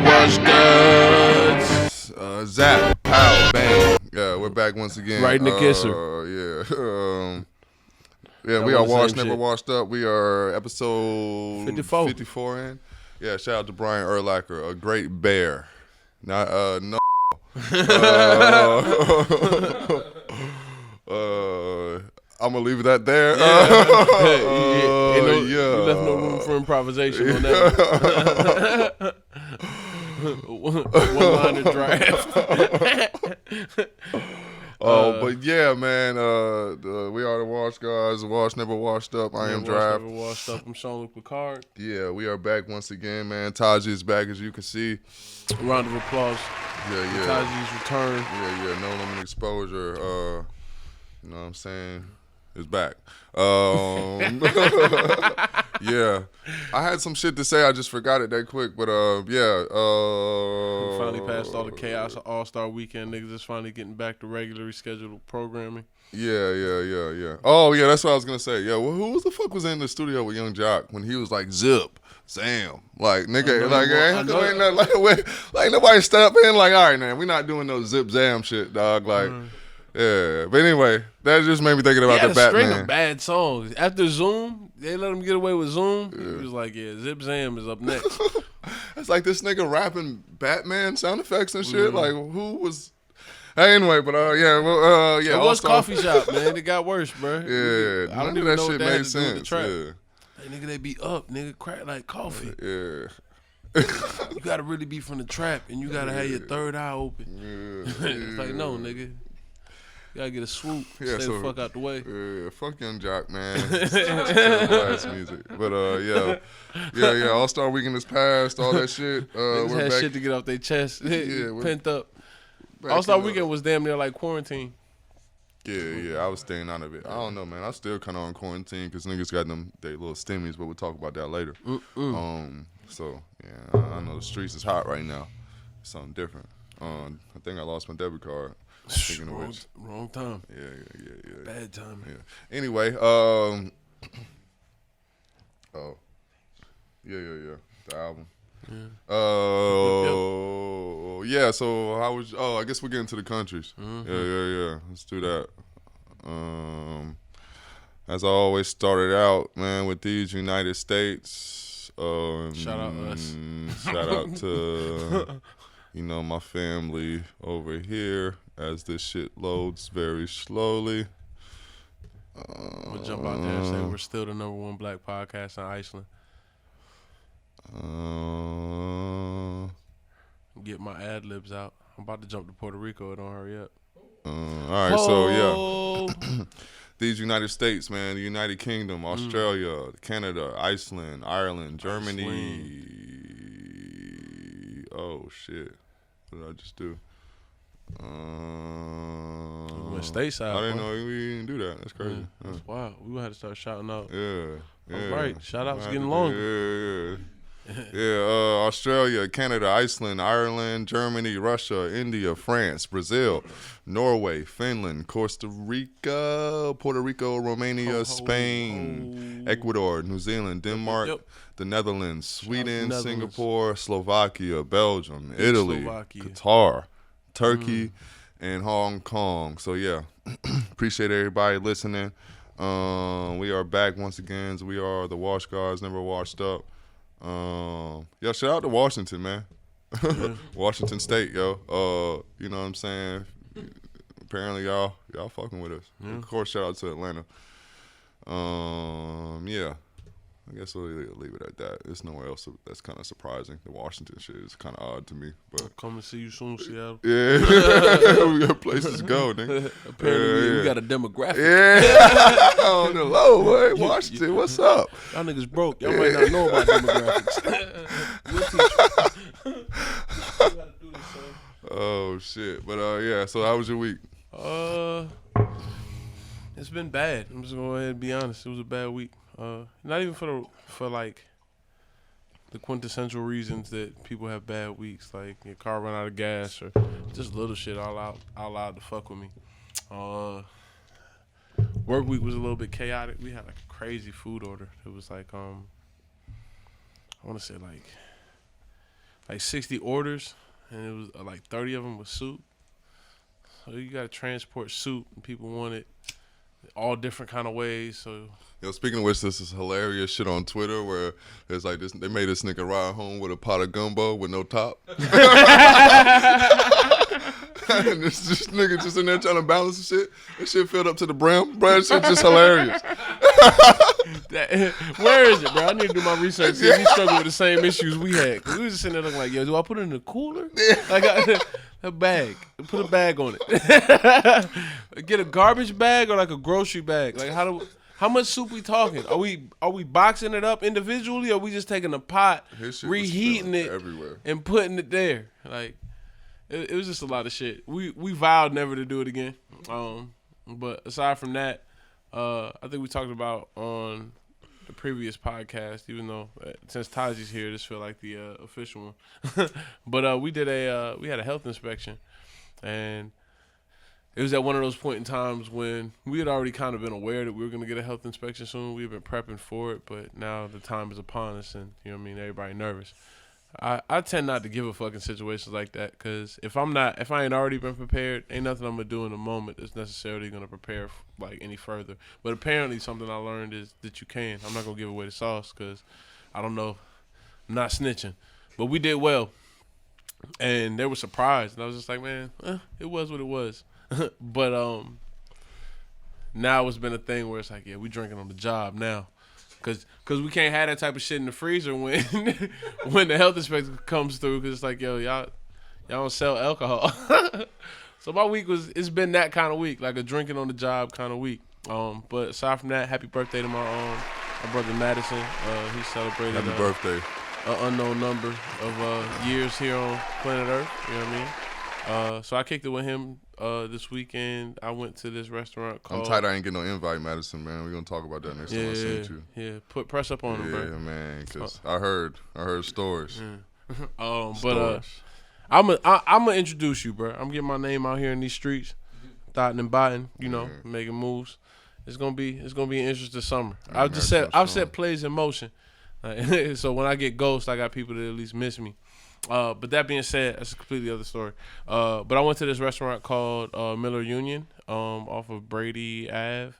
Wash guts. Zap, pow, bang. Yeah, we're back once again. Right in the kisser. Yeah, we are washed, never washed up. We are episode 54 in. Yeah, shout out to Brian Urlacher, a great bear. Not no. I'm gonna leave that there. You left no room for improvisation on that. One-liner draft. But yeah, man, we are the Wash Guys, Wash Never Washed Up. I am Draft. Never washed up. I'm Sean-Luc Picard. Yeah, we are back once again, man. Taji is back, as you can see. A round of applause. Yeah. Taji's return. Yeah. No limit exposure. You know what I'm saying? It's back. Yeah, I had some shit to say. I just forgot it that quick. But yeah. We finally passed all the chaos of All-Star Weekend. Niggas is finally getting back to regularly scheduled programming. Yeah. Oh yeah, that's what I was gonna say. Yeah, well, who the fuck was in the studio with Young Jock when he was like Zip, Sam, like nigga, like nobody step in like, all right, man, we not doing no Zip Zam shit, dog. Like. Yeah, but anyway, that just made me thinking about the Batman. String of bad songs. After Zoom, they let him get away with Zoom. Yeah. He was like, yeah, Zip Zam is up next. It's like this nigga rapping Batman sound effects and shit. Like, who was... Hey, anyway, but yeah. It was Coffee Shop, man. It got worse, bro. Yeah, I don't none even of that know shit what that made sense. Yeah. Like, nigga, they be up. Nigga, crack like coffee. Yeah. You got to really be from the trap, and you got to have your third eye open. Yeah. It's like, no, nigga. You gotta get a swoop. Stay the fuck out the way. Yeah, fuck Young Jock, man. Last music. But yeah. All-Star Weekend is past, all that shit. Niggas We're had back. shit to get off their chest. Yeah, pent up. All-Star Weekend was damn near like quarantine. Yeah, I was staying out of it. I don't know, man. I still kind of on quarantine because niggas got their little stimmies, but we'll talk about that later. So yeah, I know the streets is hot right now. Something different. I think I lost my debit card. Speaking of which, wrong time. Yeah. Bad time. Yeah. Anyway, yeah. The album. Yeah. So how was? I guess we're getting to the countries. Yeah. Let's do that. As I always started out, man, with these United States. Shout out us. Shout out to my family over here. As this shit loads very slowly. We'll jump out there and say we're still the #1 black podcast in Iceland. Get my ad libs out. I'm about to jump to Puerto Rico. Don't hurry up. All right, so yeah. These United States, man, the United Kingdom, Australia, Canada, Iceland, Ireland, Germany. Oh, shit. What did I just do? Went stateside. I didn't know we didn't do that. That's crazy. That's wild. We gonna have to start shouting out. Yeah. All right. Shout outs getting longer. Yeah. Australia, Canada, Iceland, Ireland, Germany, Russia, India, France, Brazil, Norway, Finland, Costa Rica, Puerto Rico, Romania, Spain, Ecuador, New Zealand, Denmark, the Netherlands, Sweden, Singapore, Slovakia, Belgium, Italy, Qatar, Turkey, and Hong Kong. So yeah, appreciate everybody listening. We are back once again. We are the Wash Guys, never washed up. Yo, shout out to Washington, man. Washington State, yo. You know what I'm saying? Apparently y'all fucking with us. Of course, shout out to Atlanta. Yeah. I guess we'll leave it at that. There's nowhere else that's kind of surprising. The Washington shit is kind of odd to me. But I'll come and see you soon, Seattle. Yeah. We got places to go, nigga. Apparently, we got a demographic. Yeah. On the low, boy. Washington, what's up? Y'all niggas broke. Y'all might not know about demographics. We'll teach you. Oh, shit. But, yeah, so how was your week? It's been bad. I'm just going to go ahead and be honest. It was a bad week. Not even for like the quintessential reasons that people have bad weeks, like your car run out of gas or just little shit all out to fuck with me. Work week was a little bit chaotic. We had like a crazy food order. It was like I want to say like 60 orders, and it was like 30 of them was soup. So you got to transport soup, and people want it all different kind of ways. So Yo, speaking of which, this is hilarious shit on Twitter where it's like this. They made this nigga ride home with a pot of gumbo with no top. And this nigga just in there trying to balance the shit. This shit filled up to the brim. Bro, that shit just hilarious. Where is it, bro? I need to do my research. See if he struggled with the same issues we had. Cause we was just sitting there looking like, yo, do I put it in the cooler? Like a bag. Put a bag on it. Get a garbage bag or like a grocery bag. Like how much soup we talking? Are we boxing it up individually, or are we just taking a pot, reheating it everywhere, and putting it there? Like it was just a lot of shit. We vowed never to do it again. But aside from that, I think we talked about on the previous podcast, even though since Taji's here, this feel like the official one. But we had a health inspection, and it was at one of those point in times when we had already kind of been aware that we were going to get a health inspection soon. We had been prepping for it, but now the time is upon us, and you know what I mean, everybody nervous. I tend not to give a fuck in situations like that, because if I ain't already been prepared, ain't nothing I'm gonna do in the moment that's necessarily gonna prepare like any further. But apparently something I learned is that you can. I'm not gonna give away the sauce because I don't know. I'm not snitching, but we did well, and they were surprised, and I was just like, man, it was what it was. But now it's been a thing where it's like, yeah, we drinking on the job now. Cause we can't have that type of shit in the freezer when when the health inspector comes through. Cause it's like, yo, y'all don't sell alcohol. So my week it's been that kind of week, like a drinking on the job kind of week. But aside from that, happy birthday to my brother Madison. He celebrated happy birthday. An unknown number of years here on planet Earth. You know what I mean? So I kicked it with him this weekend. I went to this restaurant called... I'm tight I ain't get no invite, Madison, man. We're going to talk about that next time I see you. Yeah, press up on him, bro. Yeah, man, because I heard stories. Yeah. But I'm gonna introduce you, bro. I'm getting my name out here in these streets, dotting and botting, making moves. It's gonna be an interesting summer. I've set plays in motion. So when I get ghosts, I got people that at least miss me. But that being said, that's a completely other story. But I went to this restaurant called Miller Union off of Brady Ave.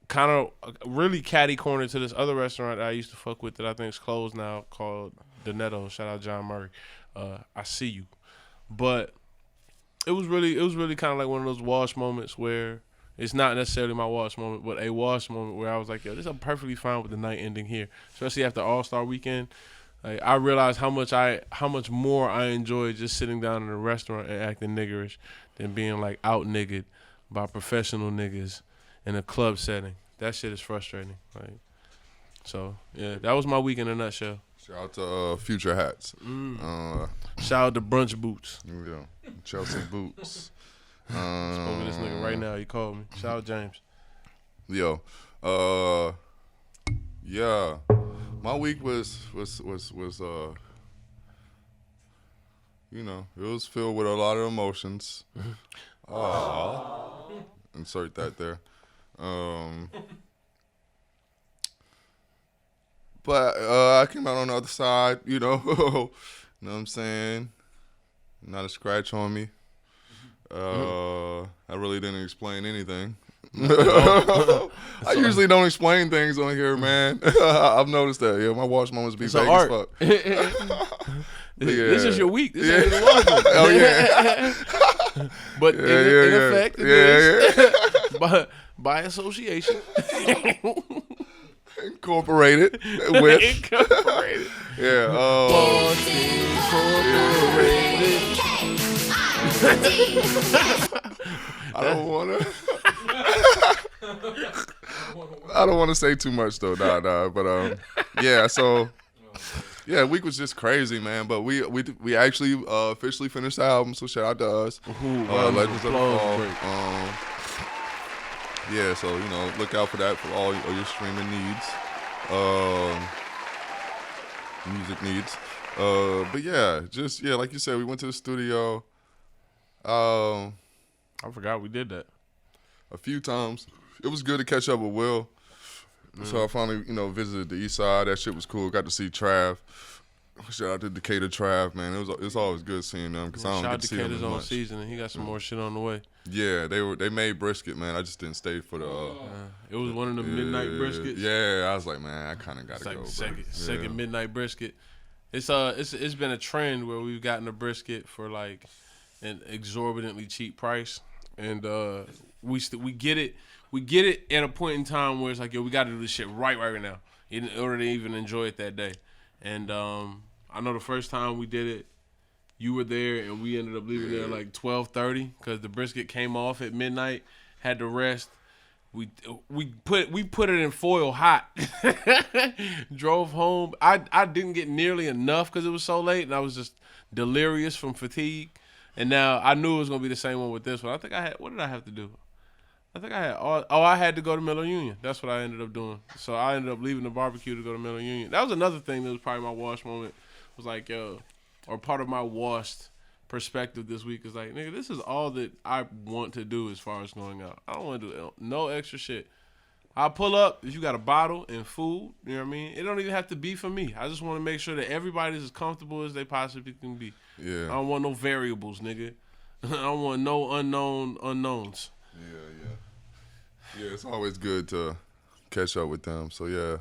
Kind of really catty corner to this other restaurant that I used to fuck with that I think is closed now, called Donetto. Shout out John Murray. I see you. But it was really kind of like one of those wash moments where it's not necessarily my wash moment, but a wash moment where I was like, yo, this is perfectly fine with the night ending here, especially after All-Star Weekend. Like, I realized how much more I enjoy just sitting down in a restaurant and acting niggerish than being like out niggered by professional niggas in a club setting. That shit is frustrating. Like, so yeah, that was my week in a nutshell. Shout out to Future Hats. Shout out to Brunch Boots. Yeah, Chelsea Boots. I spoke with this nigga right now. He called me. Shout out James. Yo, yeah. My week was it was filled with a lot of emotions. Insert that there. But I came out on the other side, you know what I'm saying? Not a scratch on me. I really didn't explain anything. I usually don't explain things on here, man. I've noticed that. Yeah, my wash moments be vague as fuck. This is your week. This ain't the wash moment. Oh yeah. But in effect, it is. By association. Incorporated with. Incorporated. Yeah. Incorporated. I don't want to say too much though, nah. But yeah. So yeah, week was just crazy, man. But we actually officially finished the album, so shout out to us. Legends of the Fall. Yeah, so look out for that for all your streaming needs, music needs. But yeah, like you said, we went to the studio. I forgot we did that a few times. It was good to catch up with Will. So I finally, visited the East Side. That shit was cool. Got to see Trav. Shout out to Decatur Trav, man. It's always good seeing them because I don't get to see them as Decatur's on much. season, and he got some more shit on the way. Yeah, they made brisket, man. I just didn't stay for the. It was one of the midnight briskets. Yeah, I was like, man, I kind of gotta go. Second midnight brisket. It's been a trend where we've gotten a brisket for like an exorbitantly cheap price, and we get it at a point in time where it's like, yo, we got to do this shit right now in order to even enjoy it that day. And I know the first time we did it, you were there, and we ended up leaving there like 12:30 because the brisket came off at midnight. Had to rest. We put it in foil hot. Drove home. I didn't get nearly enough because it was so late, and I was just delirious from fatigue. And now I knew it was gonna be the same one with this one. I think I had. What did I have to do? I think I had. I had to go to Miller Union. That's what I ended up doing. So I ended up leaving the barbecue to go to Miller Union. That was another thing that was probably my wash moment. Was like, yo, or part of my washed perspective this week is like, nigga, this is all that I want to do as far as going out. I don't want to do no extra shit. I'll pull up if you got a bottle and food, you know what I mean? It don't even have to be for me. I just want to make sure that everybody's as comfortable as they possibly can be. Yeah. I don't want no variables, nigga. I don't want no unknowns. Yeah, it's always good to catch up with them. So, yeah,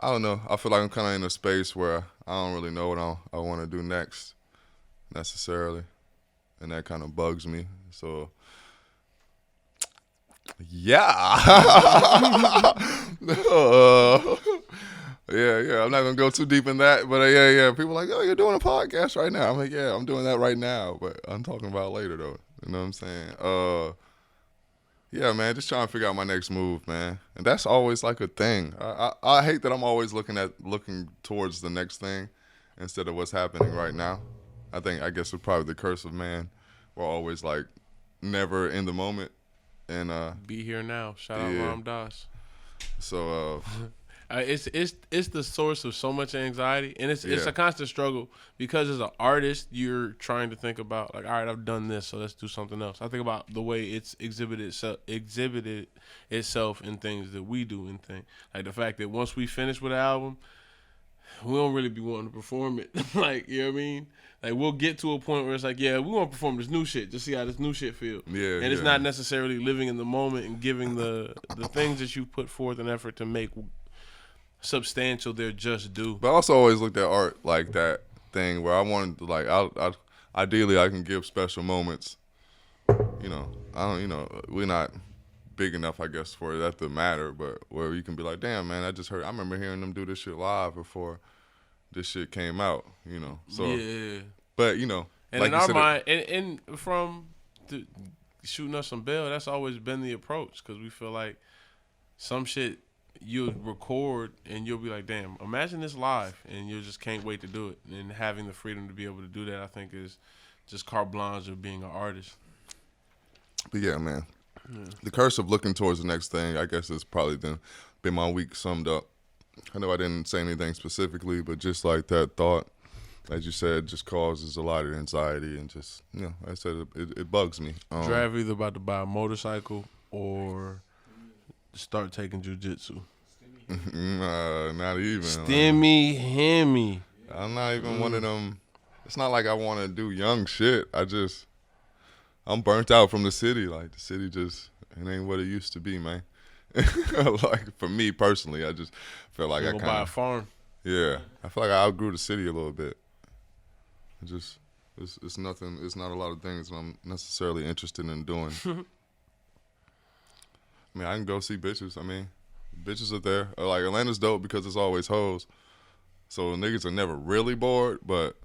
I don't know. I feel like I'm kind of in a space where I don't really know what I want to do next necessarily, and that kind of bugs me. So, yeah. Yeah. I'm not going to go too deep in that, but yeah. People are like, oh, you're doing a podcast right now. I'm like, yeah, I'm doing that right now, but I'm talking about later, though. You know what I'm saying? Yeah, man, just trying to figure out my next move, man. And that's always like a thing. I hate that I'm always looking towards the next thing instead of what's happening right now. I guess it's probably the curse of man. We're always like never in the moment. And be here now. Shout out Ram Dass. So it's the source of so much anxiety, and it's a constant struggle because as an artist, you're trying to think about like, all right, I've done this, so let's do something else. I think about the way it's exhibited itself in things that we do and things like the fact that once we finish with an album, we don't really be wanting to perform it. Like, you know what I mean? Like, we'll get to a point where it's like, yeah, we want to perform this new shit, just see how this new shit feels. Yeah, and it's not necessarily living in the moment and giving the things that you put forth an effort to make substantial their just due. But I also always looked at art like that thing where I wanted to, like, ideally I can give special moments. We're not big enough, I guess, for that to matter, but where you can be like, damn, man, I remember hearing them do this shit live before this shit came out, So, yeah. But, and like in our mind, and from shooting us some bail, that's always been the approach because we feel like some shit you'll record and you'll be like, damn, imagine this live, and you just can't wait to do it. And having the freedom to be able to do that, I think, is just carte blanche of being an artist. But yeah, man. Yeah. The curse of looking towards the next thing, I guess, has probably been my week summed up. I know I didn't say anything specifically, but just like that thought, as you said, just causes a lot of anxiety and just, like I said, it bugs me. Trav either about to buy a motorcycle or start taking jujitsu. Not even. Stimmy Hemmy. I'm not even one of them. It's not like I want to do young shit. I'm burnt out from the city. Like, the city just, it ain't what it used to be, man. Like, for me personally, I just feel like I kind of buy a farm. Yeah, I feel like I outgrew the city a little bit. It's nothing. It's not a lot of things I'm necessarily interested in doing. I mean, I can go see bitches. I mean, bitches are there. Like, Atlanta's dope because it's always hoes. So niggas are never really bored, but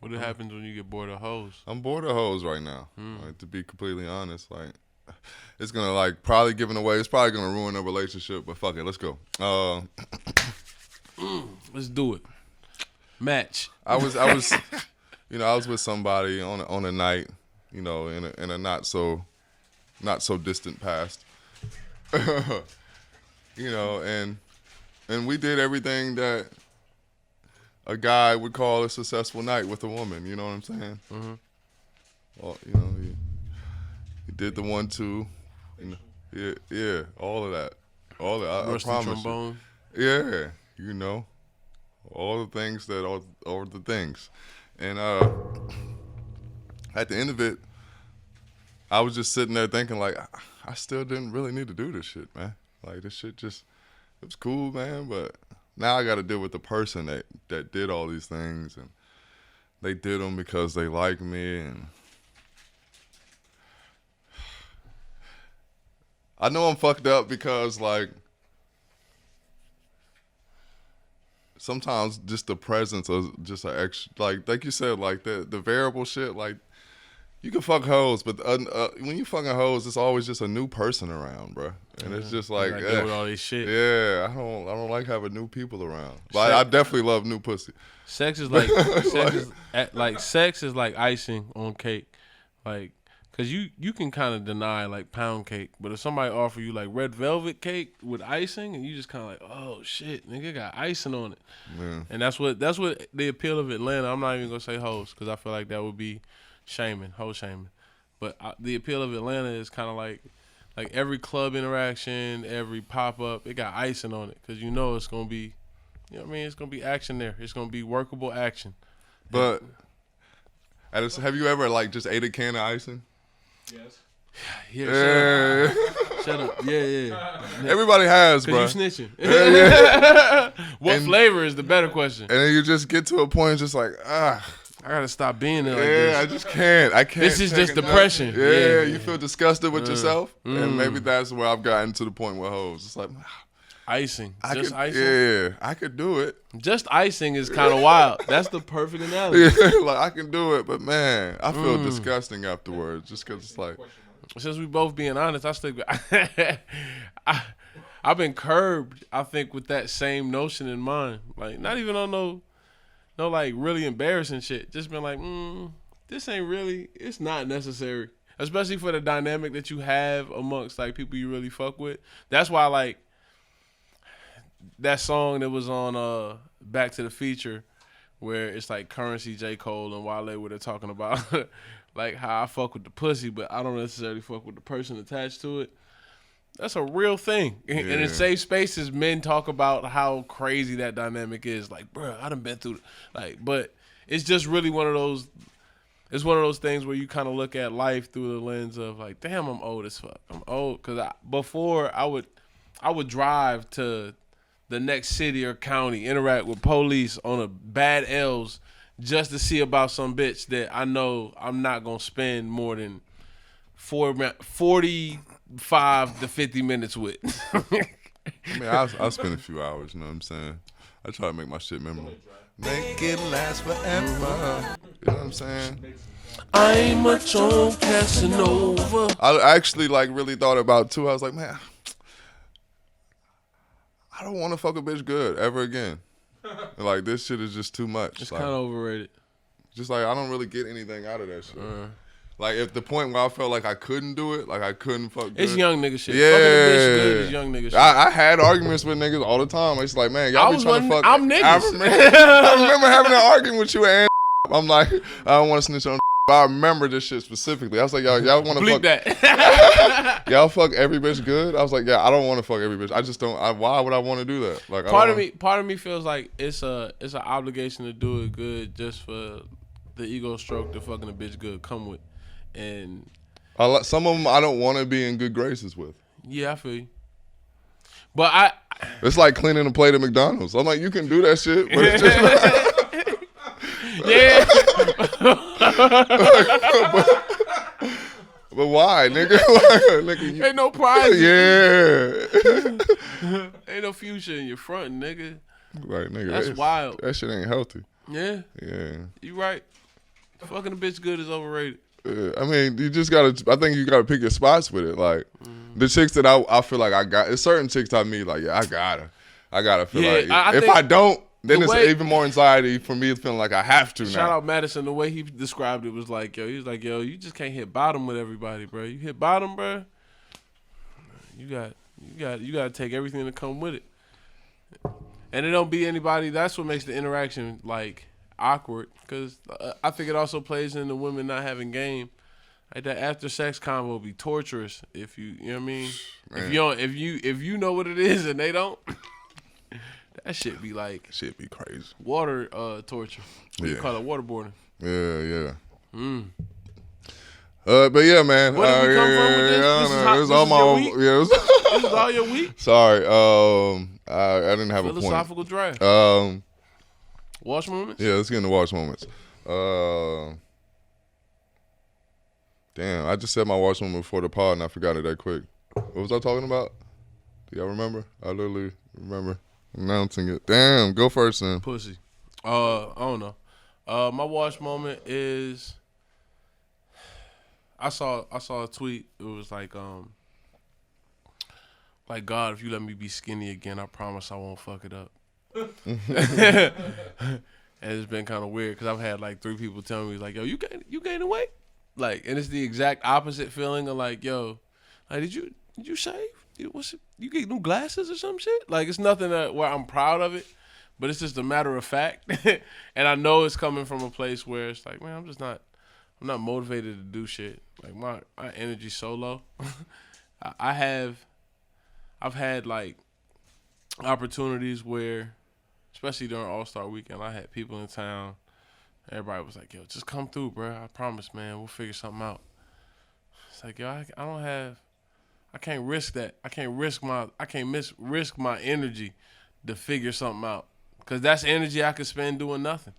what happens when you get bored of hoes? I'm bored of hoes right now. Like, to be completely honest, like, it's gonna, like, probably giving away. It's probably gonna ruin a relationship. But fuck it, let's go. Let's do it. Match. I was with somebody on a night, in a not so distant past, and we did everything that a guy would call a successful night with a woman. You know what I'm saying? Mm-hmm. Well, he did the 1-2. Yeah, all of that. All that. I Rusty promise trombone. you. Yeah, all the things that are the things. And at the end of it, I was just sitting there thinking like, I still didn't really need to do this shit, man. Like this shit just, it was cool, man. But now I got to deal with the person that did all these things, and they did them because they like me, and I know I'm fucked up because like sometimes just the presence of just an extra, like you said, like the variable shit, like. You can fuck hoes, but when you fucking hoes, it's always just a new person around, bro. And it's just like, deal with all this shit. Yeah, I don't like having new people around. But I definitely love new pussy. Sex is like sex is like icing on cake, like, cause you can kind of deny like pound cake, but if somebody offer you like red velvet cake with icing, and you just kind of like, oh shit, nigga got icing on it, and that's what the appeal of Atlanta. I'm not even gonna say hoes, cause I feel like that would be hoe shaming, but the appeal of Atlanta is kind of like every club interaction, every pop up, it got icing on it, cause it's gonna be, what I mean, it's gonna be action there. It's gonna be workable action. But have you ever like just ate a can of icing? Yes. Yeah. Shut up. Yeah. Everybody has, bro. Cause you snitching. What flavor is the better question? And then you just get to a point, just like I gotta stop being there like this. I just can't. I can't. This is just depression. Yeah, you feel disgusted with yourself, and maybe that's where I've gotten to the point with hoes. It's like icing, icing. Yeah, I could do it. Just icing is kind of wild. That's the perfect analogy. Yeah, like I can do it, but man, I feel disgusting afterwards, just because it's like. Since we both being honest, I still. I've been curbed, I think, with that same notion in mind. Like, not even on no like really embarrassing shit. Just been like, this ain't really, it's not necessary. Especially for the dynamic that you have amongst like people you really fuck with. That's why like that song that was on Back to the Feature, where it's like Currency, J. Cole, and Wale where they're talking about like how I fuck with the pussy, but I don't necessarily fuck with the person attached to it. That's a real thing. Yeah. And in safe spaces, men talk about how crazy that dynamic is. Like, bro, I done been through but it's just really one of those things where you kind of look at life through the lens of like, damn, I'm old as fuck. I'm old. Because before I would drive to the next city or county, interact with police on a bad L's just to see about some bitch that I know I'm not going to spend more than 45 to 50 minutes with. I mean, I'll spend a few hours, you know what I'm saying? I try to make my shit memorable. Make it last forever. You know what I'm saying? I ain't much on Casanova. I actually like really thought about too. I was like, man, I don't want to fuck a bitch good ever again. Like, this shit is just too much. It's like, kind of overrated. Just like, I don't really get anything out of that shit. Like, if the point where I felt like I couldn't do it, like I couldn't fuck good. It's young nigga shit. Yeah. Fucking a bitch good is young nigga shit. I had arguments with niggas all the time. It's like, man, y'all be trying to fuck. I'm niggas. I remember having an argument with you and I'm like, I don't want to snitch on. I remember this shit specifically. I was like, y'all want to fuck that? Y'all fuck every bitch good? I was like, yeah, I don't want to fuck every bitch. I just don't. Why would I want to do that? Like, part of me feels like it's an obligation to do it good just for the ego stroke that fucking a bitch good come with, and some of them I don't want to be in good graces with. Yeah, I feel you. But it's like cleaning a plate at McDonald's. I'm like, you can do that shit, but it's just like, yeah. but why, nigga? Nigga, ain't no prize. Yeah. Ain't no future in your front, nigga. Right, nigga. That's wild. That shit ain't healthy. Yeah. Yeah. You right. Fucking a bitch good is overrated. I mean, I think you gotta pick your spots with it. Like, the chicks that I feel like I got, there's certain chicks I meet, like, yeah, I gotta feel like, if I don't, then it's even more anxiety for me feeling like I have to now. Shout out Madison. The way he described it was like, he was like, you just can't hit bottom with everybody, bro. You hit bottom, bro, you got to take everything that come with it. And it don't be anybody. That's what makes the interaction like awkward, because I think it also plays into women not having game. Like that after sex combo will be torturous if you know what I mean. Man. If you know what it is and they don't, that shit be like Shit be crazy. water torture. What you Yeah. call it waterboarding. Yeah. Mm. But yeah, man. Where did we come from with this? I This don't is know. hot- It was this all is your my. week? Yeah, it was This is all your week. Sorry. I didn't have a point. Philosophical draft. Wash moments. Yeah, let's get into watch moments. Damn, I just said my watch moment before the pod and I forgot it that quick. What was I talking about? Do y'all remember? I literally remember announcing it. Damn, go first then. Pussy. I don't know. My watch moment is I saw a tweet. It was like God, if you let me be skinny again, I promise I won't fuck it up. And it's been kind of weird because I've had like 3 people tell me like, yo, you gaining weight? Like, and it's the exact opposite feeling of like, yo, like did you shave? You get new glasses or some shit? Like it's nothing where I'm proud of it, but it's just a matter of fact. And I know it's coming from a place where it's like, man, I'm not motivated to do shit. Like my energy's so low. I've had like opportunities where, especially during All-Star Weekend, I had people in town. Everybody was like, yo, just come through, bro. I promise, man. We'll figure something out. It's like, yo, I can't risk that. I can't risk my energy to figure something out. Because that's energy I could spend doing nothing.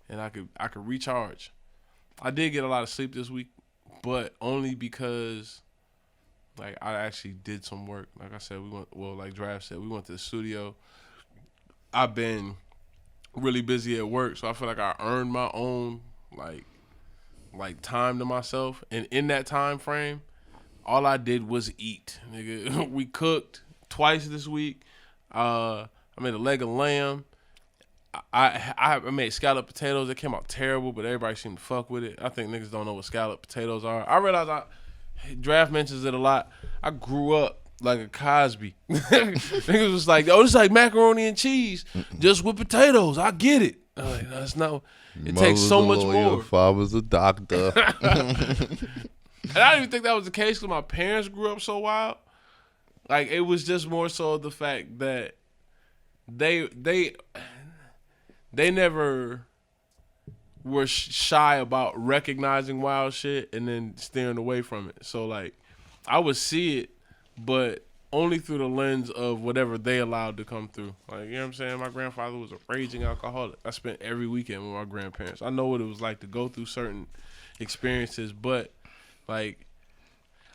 And I could recharge. I did get a lot of sleep this week, but only because like I actually did some work. Like I said, like Draft said, we went to the studio. I've been really busy at work, so I feel like I earned my own like time to myself. And in that time frame, all I did was eat. Nigga, we cooked twice this week. I made a leg of lamb. I made scalloped potatoes. It came out terrible, but everybody seemed to fuck with it. I think niggas don't know what scalloped potatoes are. I realize Draft mentions it a lot. I grew up like a Cosby. Niggas was like, oh, this is like macaroni and cheese, just with potatoes. I get it. I'm like, no, it's not. It takes so much more. Father's a doctor. And I didn't even think that was the case because my parents grew up so wild. Like, it was just more so the fact that they never were shy about recognizing wild shit and then steering away from it. So, like, I would see it, but only through the lens of whatever they allowed to come through. Like, you know what I'm saying? My grandfather was a raging alcoholic. I spent every weekend with my grandparents. I know what it was like to go through certain experiences, but, like,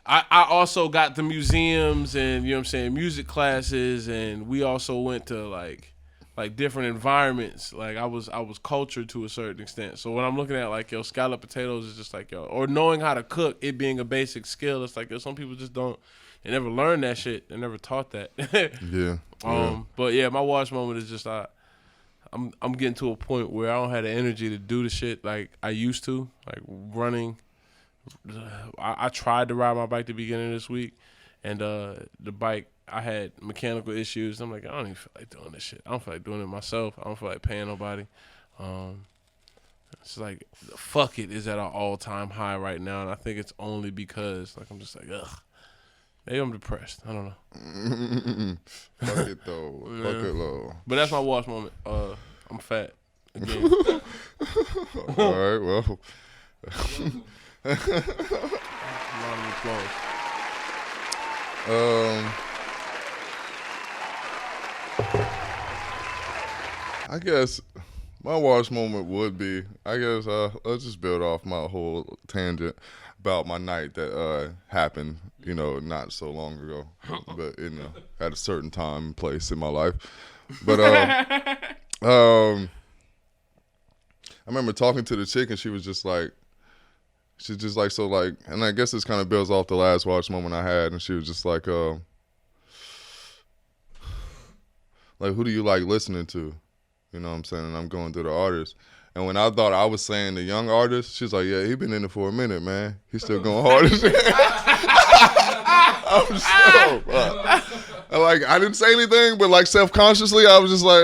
I also got the museums and, you know what I'm saying, music classes, and we also went to, like different environments. Like, I was cultured to a certain extent. So when I'm looking at, like, yo, scalloped potatoes is just like, yo, or knowing how to cook, it being a basic skill, it's like, yo, some people just don't, they never learned that shit. They never taught that. Yeah. But yeah, my watch moment is just I'm getting to a point where I don't have the energy to do the shit like I used to, like running. I tried to ride my bike the beginning of this week, and the bike, I had mechanical issues. I'm like, I don't even feel like doing this shit. I don't feel like doing it myself. I don't feel like paying nobody. It's like, fuck it is at an all-time high right now, and I think it's only because, like, I'm just like, ugh. Maybe I'm depressed. I don't know. Fuck it though. Yeah. Fuck it low. But that's my watch moment. I'm fat again. All right, well. A lot of applause. I guess my watch moment would be, I guess, let's just build off my whole tangent about my night that happened, you know, not so long ago, but, you know, at a certain time and place in my life. But I remember talking to the chick, and she was just like, she's just like, so like, and I guess this kind of builds off the last watch moment I had, and she was just like, who do you like listening to? You know what I'm saying? And I'm going through the artists. And when I thought I was saying the young artist, she's like, yeah, he been in it for a minute, man. He's still going hard as shit. I'm so, like, I didn't say anything, but like self-consciously, I was just like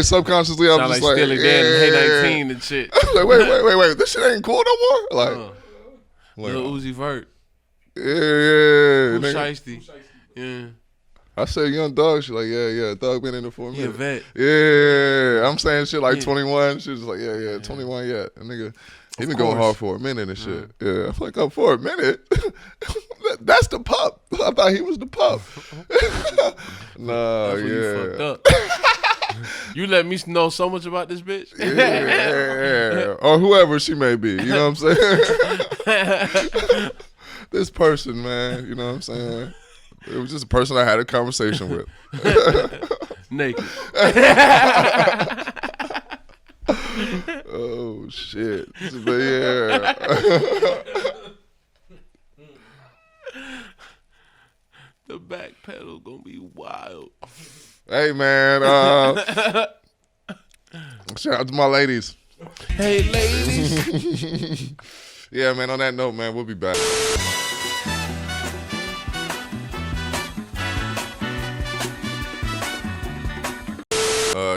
subconsciously, I was just like, Steely Dan and Hey 19 and shit. like, wait, this shit ain't cool no more? Like, Lil Uzi Vert. Yeah. Who Shiesty? Yeah. I said Young Thug. She's like, yeah. Thug been in it for a minute. He a vet. Yeah. I'm saying shit like Yeah. 21. She's like, yeah, 21, yeah. And nigga, he been going hard for a minute and shit. Yeah. I'm like, oh, for a minute? That's the pup. I thought he was the pup. Nah, You fucked up. You let me know so much about this bitch. Yeah. Or whoever she may be. You know what I'm saying? This person, man. You know what I'm saying? It was just a person I had a conversation with. Naked. Oh, shit. But yeah. The back pedal gonna be wild. Hey, man. Shout out to my ladies. Hey, ladies. Yeah, man. On that note, man, we'll be back.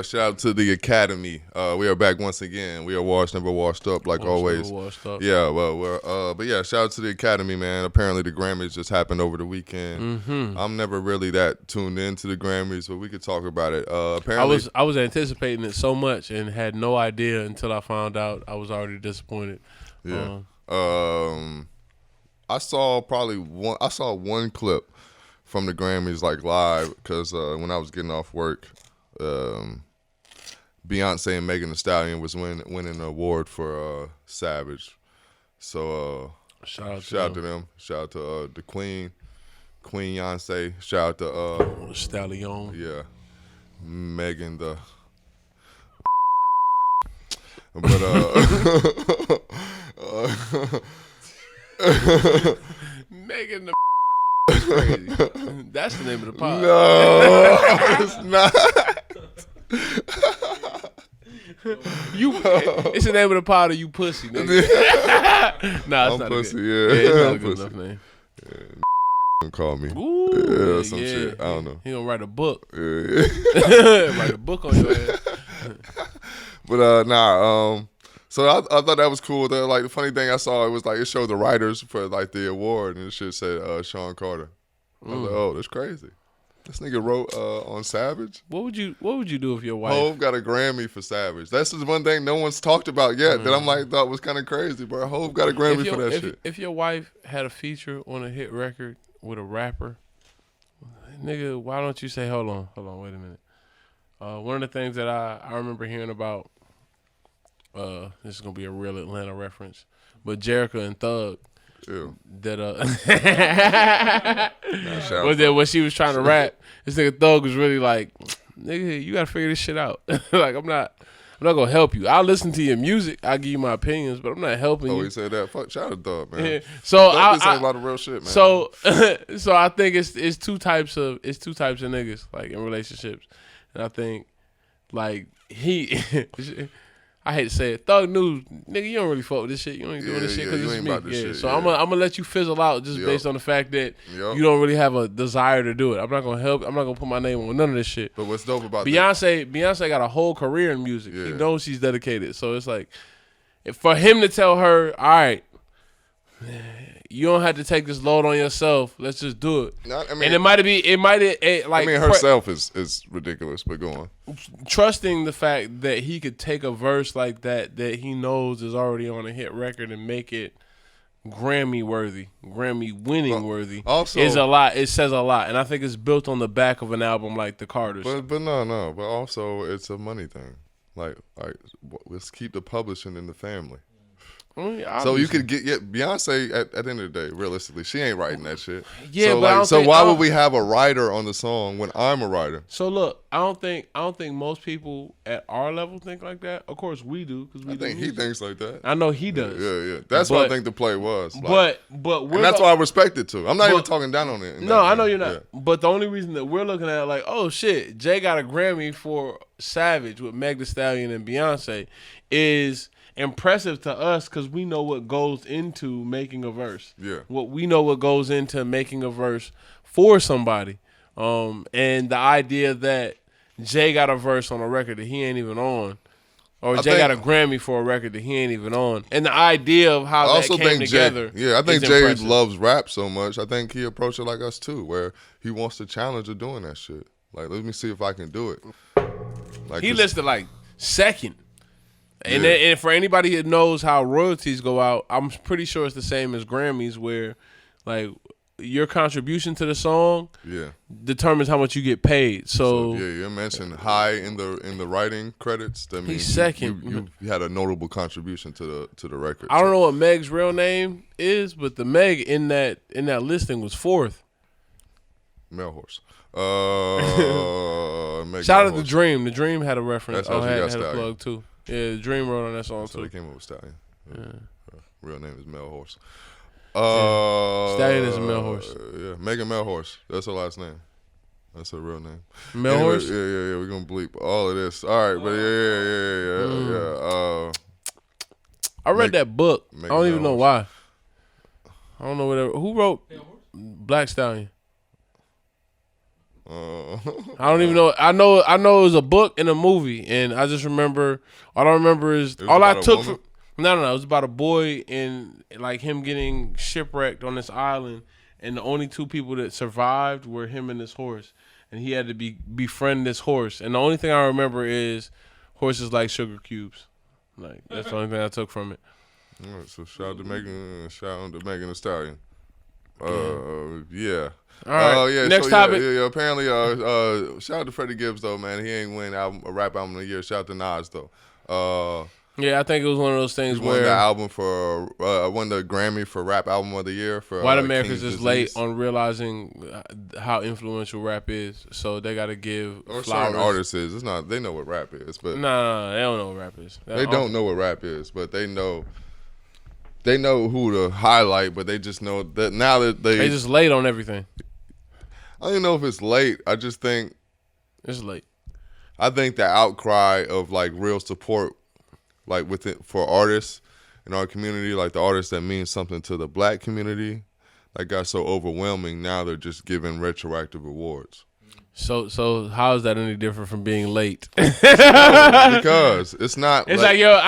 Shout out to the Academy. We are back once again. We are washed, never washed up, like always. Never washed up. Yeah, well, but yeah, shout out to the Academy, man. Apparently the Grammys just happened over the weekend. Mm-hmm. I'm never really that tuned into the Grammys, but we could talk about it. Apparently, I was anticipating it so much and had no idea until I found out. I was already disappointed. Yeah. I saw one clip from the Grammys like live because when I was getting off work, Beyonce and Megan Thee Stallion was winning an award for Savage. So shout out to them. Shout out to the Queen Beyonce. Shout out to Stallion. Yeah, Megan the. But Megan the crazy. That's the name of the pod. No, it's not. It's the name of the pod of you pussy, nigga. Nah, it's I'm not pussy, good. yeah. It's not a I'm good pussy. enough name. Call me. Ooh, Some shit. I don't know. He gonna write a book. Yeah. Write a book on your ass. But so I thought that was cool. Like the funny thing I saw, it was like it showed the writers for like the award, and it shit said Sean Carter. I was like, oh, that's crazy. This nigga wrote on Savage. What would you do if your wife? Hov got a Grammy for Savage. That's just one thing no one's talked about yet that I'm like thought was kind of crazy, bro. Hov got a Grammy for that shit. If your wife had a feature on a hit record with a rapper, nigga, why don't you say, hold on, wait a minute. One of the things that I remember hearing about, this is gonna be a real Atlanta reference, but Jerica and Thug. Ew. That was that when she was trying to rap, this nigga Thug was really like, nigga, you gotta figure this shit out. Like I'm not gonna help you. I'll listen to your music, I'll give you my opinions, but I'm not helping you. Oh, he said that. Fuck, shout out to Thug, man. Yeah. So Thug be saying a lot of real shit, man. So so I think it's two types of niggas like in relationships, and I think like he. I hate to say it. Thug News, nigga, you don't really fuck with this shit. You ain't doing this shit because it's me. Shit, so I'm gonna let you fizzle out just based on the fact that you don't really have a desire to do it. I'm not gonna help. I'm not gonna put my name on none of this shit. But what's dope about Beyonce got a whole career in music. He knows she's dedicated. So it's like for him to tell her, all right, you don't have to take this load on yourself. Let's just do it. And it might herself is ridiculous, but go on. Trusting the fact that he could take a verse like that he knows is already on a hit record and make it Grammy worthy, Grammy winning worthy also, is a lot. It says a lot, and I think it's built on the back of an album like the Carters. But no. But also, it's a money thing. Like let's keep the publishing in the family. So you could get Beyonce at the end of the day, realistically, she ain't writing that shit. Yeah, so why would we have a writer on the song when I'm a writer? So look, I don't think most people at our level think like that. Of course we do because I think he thinks like that. I know he does. Yeah. That's what I think the play was. But and that's why I respect it too. I'm not even talking down on it. No, I know you're not. Yeah. But the only reason that we're looking at it like, oh shit, Jay got a Grammy for Savage with Meg Thee Stallion and Beyonce is impressive to us because we know what goes into making a verse. Yeah. We know what goes into making a verse for somebody. And the idea that Jay got a verse on a record that he ain't even on, Or Jay got a Grammy for a record that he ain't even on. And the idea of how that came together. I think Jay impressive. loves rap so much. I think he approached it like us too, where he wants the challenge of doing that shit. Like, let me see if I can do it. Like, he listed like second. And for anybody that knows how royalties go out, I'm pretty sure it's the same as Grammys, where like your contribution to the song determines how much you get paid. So you mentioned high in the writing credits. That means he's second. You had a notable contribution to the record. I don't know what Meg's real name is, but the Meg in that listing was fourth. Male Horse. Shout out to Dream. The Dream had a reference. That's had a plug too. Yeah, the Dream wrote on that song too. They came up with Stallion. Real name is Mel Horse. Stallion is a Mel Horse. Yeah, Megan Mel Horse. That's her last name. That's her real name. Mel Horse? Yeah. We're gonna bleep all of this. All right, but yeah. I read that book. I don't even know why. I don't know who wrote Black Stallion. I don't even know. I know it was a book and a movie, and I just remember. All I remember is all I took from. No. It was about a boy and like him getting shipwrecked on this island, and the only two people that survived were him and this horse, and he had to befriend this horse. And the only thing I remember is horses like sugar cubes. Like that's the only thing I took from it. All right, so shout out to Megan Thee Stallion. Yeah. All right. Next topic. Apparently, shout out to Freddie Gibbs though, man. He ain't win a rap album of the year. Shout out to Nas though. Yeah, I think it was one of those things where won the album for won the Grammy for Rap Album of the Year for White Americans is late on realizing how influential rap is, so they got to give or flowers. Certain artists is. It's not. They know what rap is, but no, they don't know what rap is. They don't know what rap is, but they know. They know who to highlight, but they just know that now that they just late on everything. I don't even know if it's late. I just think it's late. I think the outcry of like real support, like with it for artists in our community, like the artists that mean something to the black community, like got so overwhelming. Now they're just giving retroactive awards. So how is that any different from being late? Because it's not. It's like yo,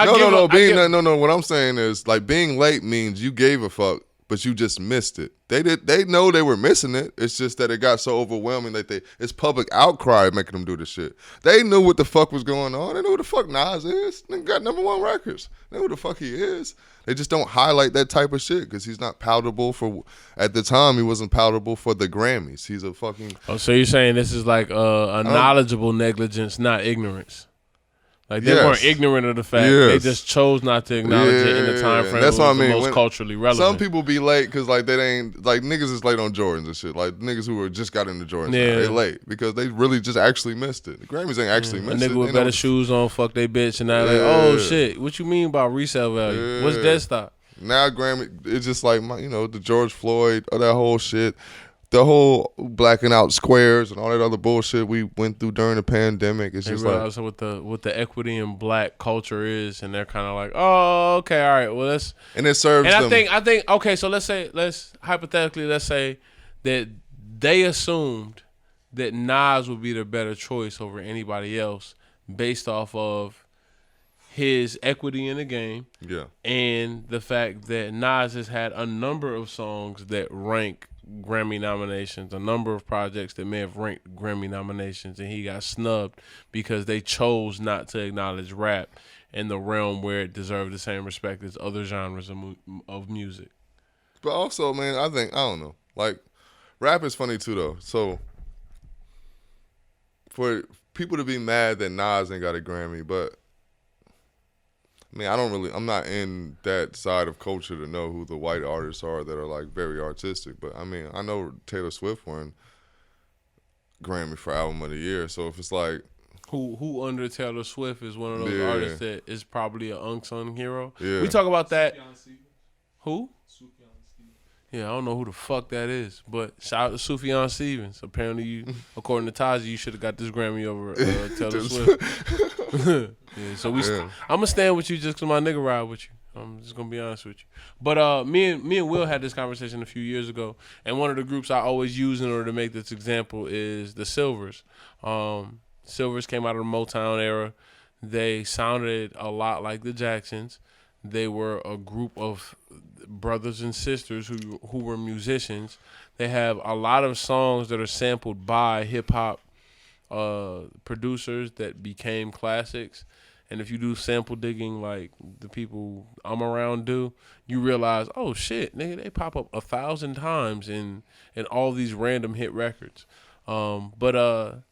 no. What I'm saying is like being late means you gave a fuck, but you just missed it. They know they were missing it. It's just that it got so overwhelming that it's public outcry making them do this shit. They knew what the fuck was going on. They knew who the fuck Nas is. They got #1 records. They know who the fuck he is. They just don't highlight that type of shit because he's not palatable for. At the time, he wasn't palatable for the Grammys. He's a fucking. Oh, so you're saying this is like a knowledgeable negligence, not ignorance. Like they weren't ignorant of the fact; they just chose not to acknowledge it in the time frame. That's what I mean. Most culturally relevant. Some people be late because like they ain't like niggas is late on Jordans and shit. Like niggas who just got into Jordans, they late because they really just actually missed it. The Grammys ain't actually missed it. A nigga with better shoes on, fuck they bitch, and now like, oh shit, what you mean by resale value? What's desktop? Now Grammy, it's just like the George Floyd or that whole shit. The whole blacking out squares and all that other bullshit we went through during the pandemic. It's just like what the equity in black culture is, and they're kind of like, oh, okay, all right, well let's. And it serves. And I think okay, so let's say that they assumed that Nas would be the better choice over anybody else based off of his equity in the game, and the fact that Nas has had a number of songs that rank Grammy nominations, a number of projects that may have ranked Grammy nominations, and he got snubbed because they chose not to acknowledge rap in the realm where it deserved the same respect as other genres of music. But also, man, I don't know. Like, rap is funny too, though. So, for people to be mad that Nas ain't got a Grammy, but I mean, I'm not in that side of culture to know who the white artists are that are like very artistic. But I mean, I know Taylor Swift won Grammy for Album of the Year. So if it's like who under Taylor Swift is one of those artists that is probably an unsung hero. Yeah. We talk about that. Who? Yeah, I don't know who the fuck that is, but shout out to Sufjan Stevens. Apparently, you, according to Taji, you should have got this Grammy over Taylor Swift. Yeah, so I'm gonna stand with you just 'cause my nigga ride with you. I'm just gonna be honest with you. But me and Will had this conversation a few years ago, and one of the groups I always use in order to make this example is the Silvers. Silvers came out of the Motown era. They sounded a lot like the Jacksons. They were a group of brothers and sisters who were musicians. They have a lot of songs that are sampled by hip hop producers that became classics. And if you do sample digging like the people I'm around do, you realize, oh shit, nigga, they pop up 1,000 times in all these random hit records. But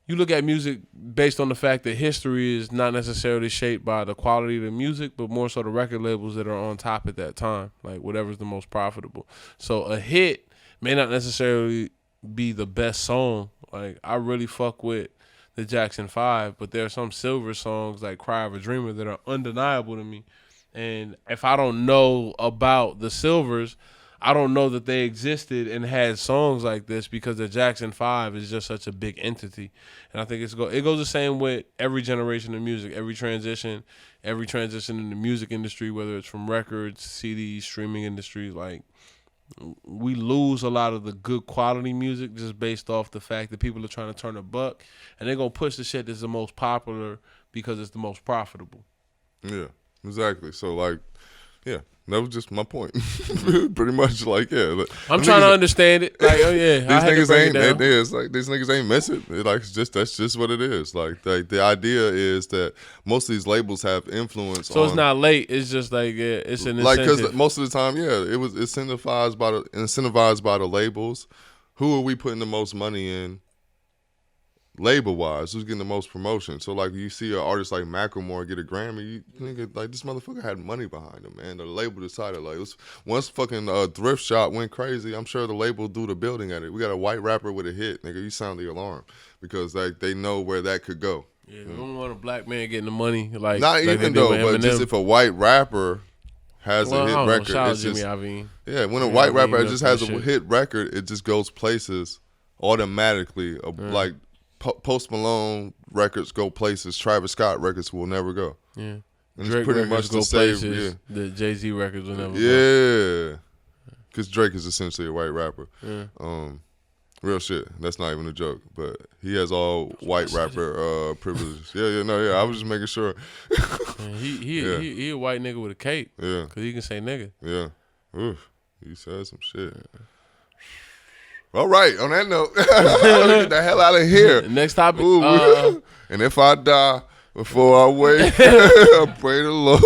you look at music based on the fact that history is not necessarily shaped by the quality of the music, but more so the record labels that are on top at that time, like whatever's the most profitable. So a hit may not necessarily be the best song. Like, I really fuck with the Jackson 5, but there are some silver songs like Cry of a Dreamer that are undeniable to me. And if I don't know about the Silvers, I don't know that they existed and had songs like this because the Jackson 5 is just such a big entity. And I think it goes the same with every generation of music, every transition in the music industry, whether it's from records, CDs, streaming industry. Like, we lose a lot of the good quality music just based off the fact that people are trying to turn a buck, and they're going to push the shit that's the most popular because it's the most profitable. Yeah, exactly. So, like, yeah, that was just my point. Pretty much, like, yeah. I'm trying to understand it. Like, oh yeah, these niggas ain't missing. Like, that's just what it is. Like the idea is that most of these labels have influence. So it's not late. It's just like, yeah, it's an incentive. Like, because most of the time, yeah, it was incentivized by the labels. Who are we putting the most money in? Label wise, who's getting the most promotion? So like, you see an artist like Macklemore get a Grammy, you think like this motherfucker had money behind him, man. The label decided like, once fucking Thrift Shop went crazy, I'm sure the label do the building at it. We got a white rapper with a hit, nigga. You sound the alarm because like they know where that could go. Yeah, we don't want a black man getting the money. Like, not like even though, but just if a white rapper has a hit record, it's just, yeah. When a white rapper just has a hit record, it just goes places automatically. Like. Post Malone records go places Travis Scott records will never go. Yeah, and Drake it's pretty much go the same. Places the Jay-Z records will never go. Yeah, because Drake is essentially a white rapper. Yeah. Real shit. That's not even a joke, but he has all white rapper privileges. Yeah. I was just making sure. He a white nigga with a cape. Yeah, because he can say nigga. Yeah. Oof. He said some shit. All right, on that note, get the hell out of here. Next topic. And if I die before I wake, I pray the Lord.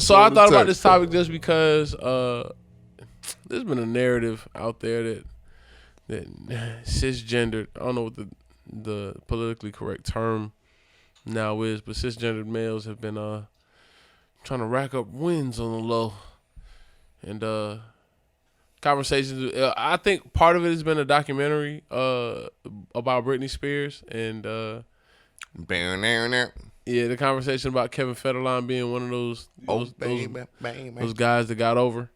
So I thought about this topic just because there's been a narrative out there that cisgendered, I don't know what the politically correct term now is, but cisgendered males have been trying to rack up wins on the low. And conversations. I think part of it has been a documentary about Britney Spears and the conversation about Kevin Federline being one of those guys that got over.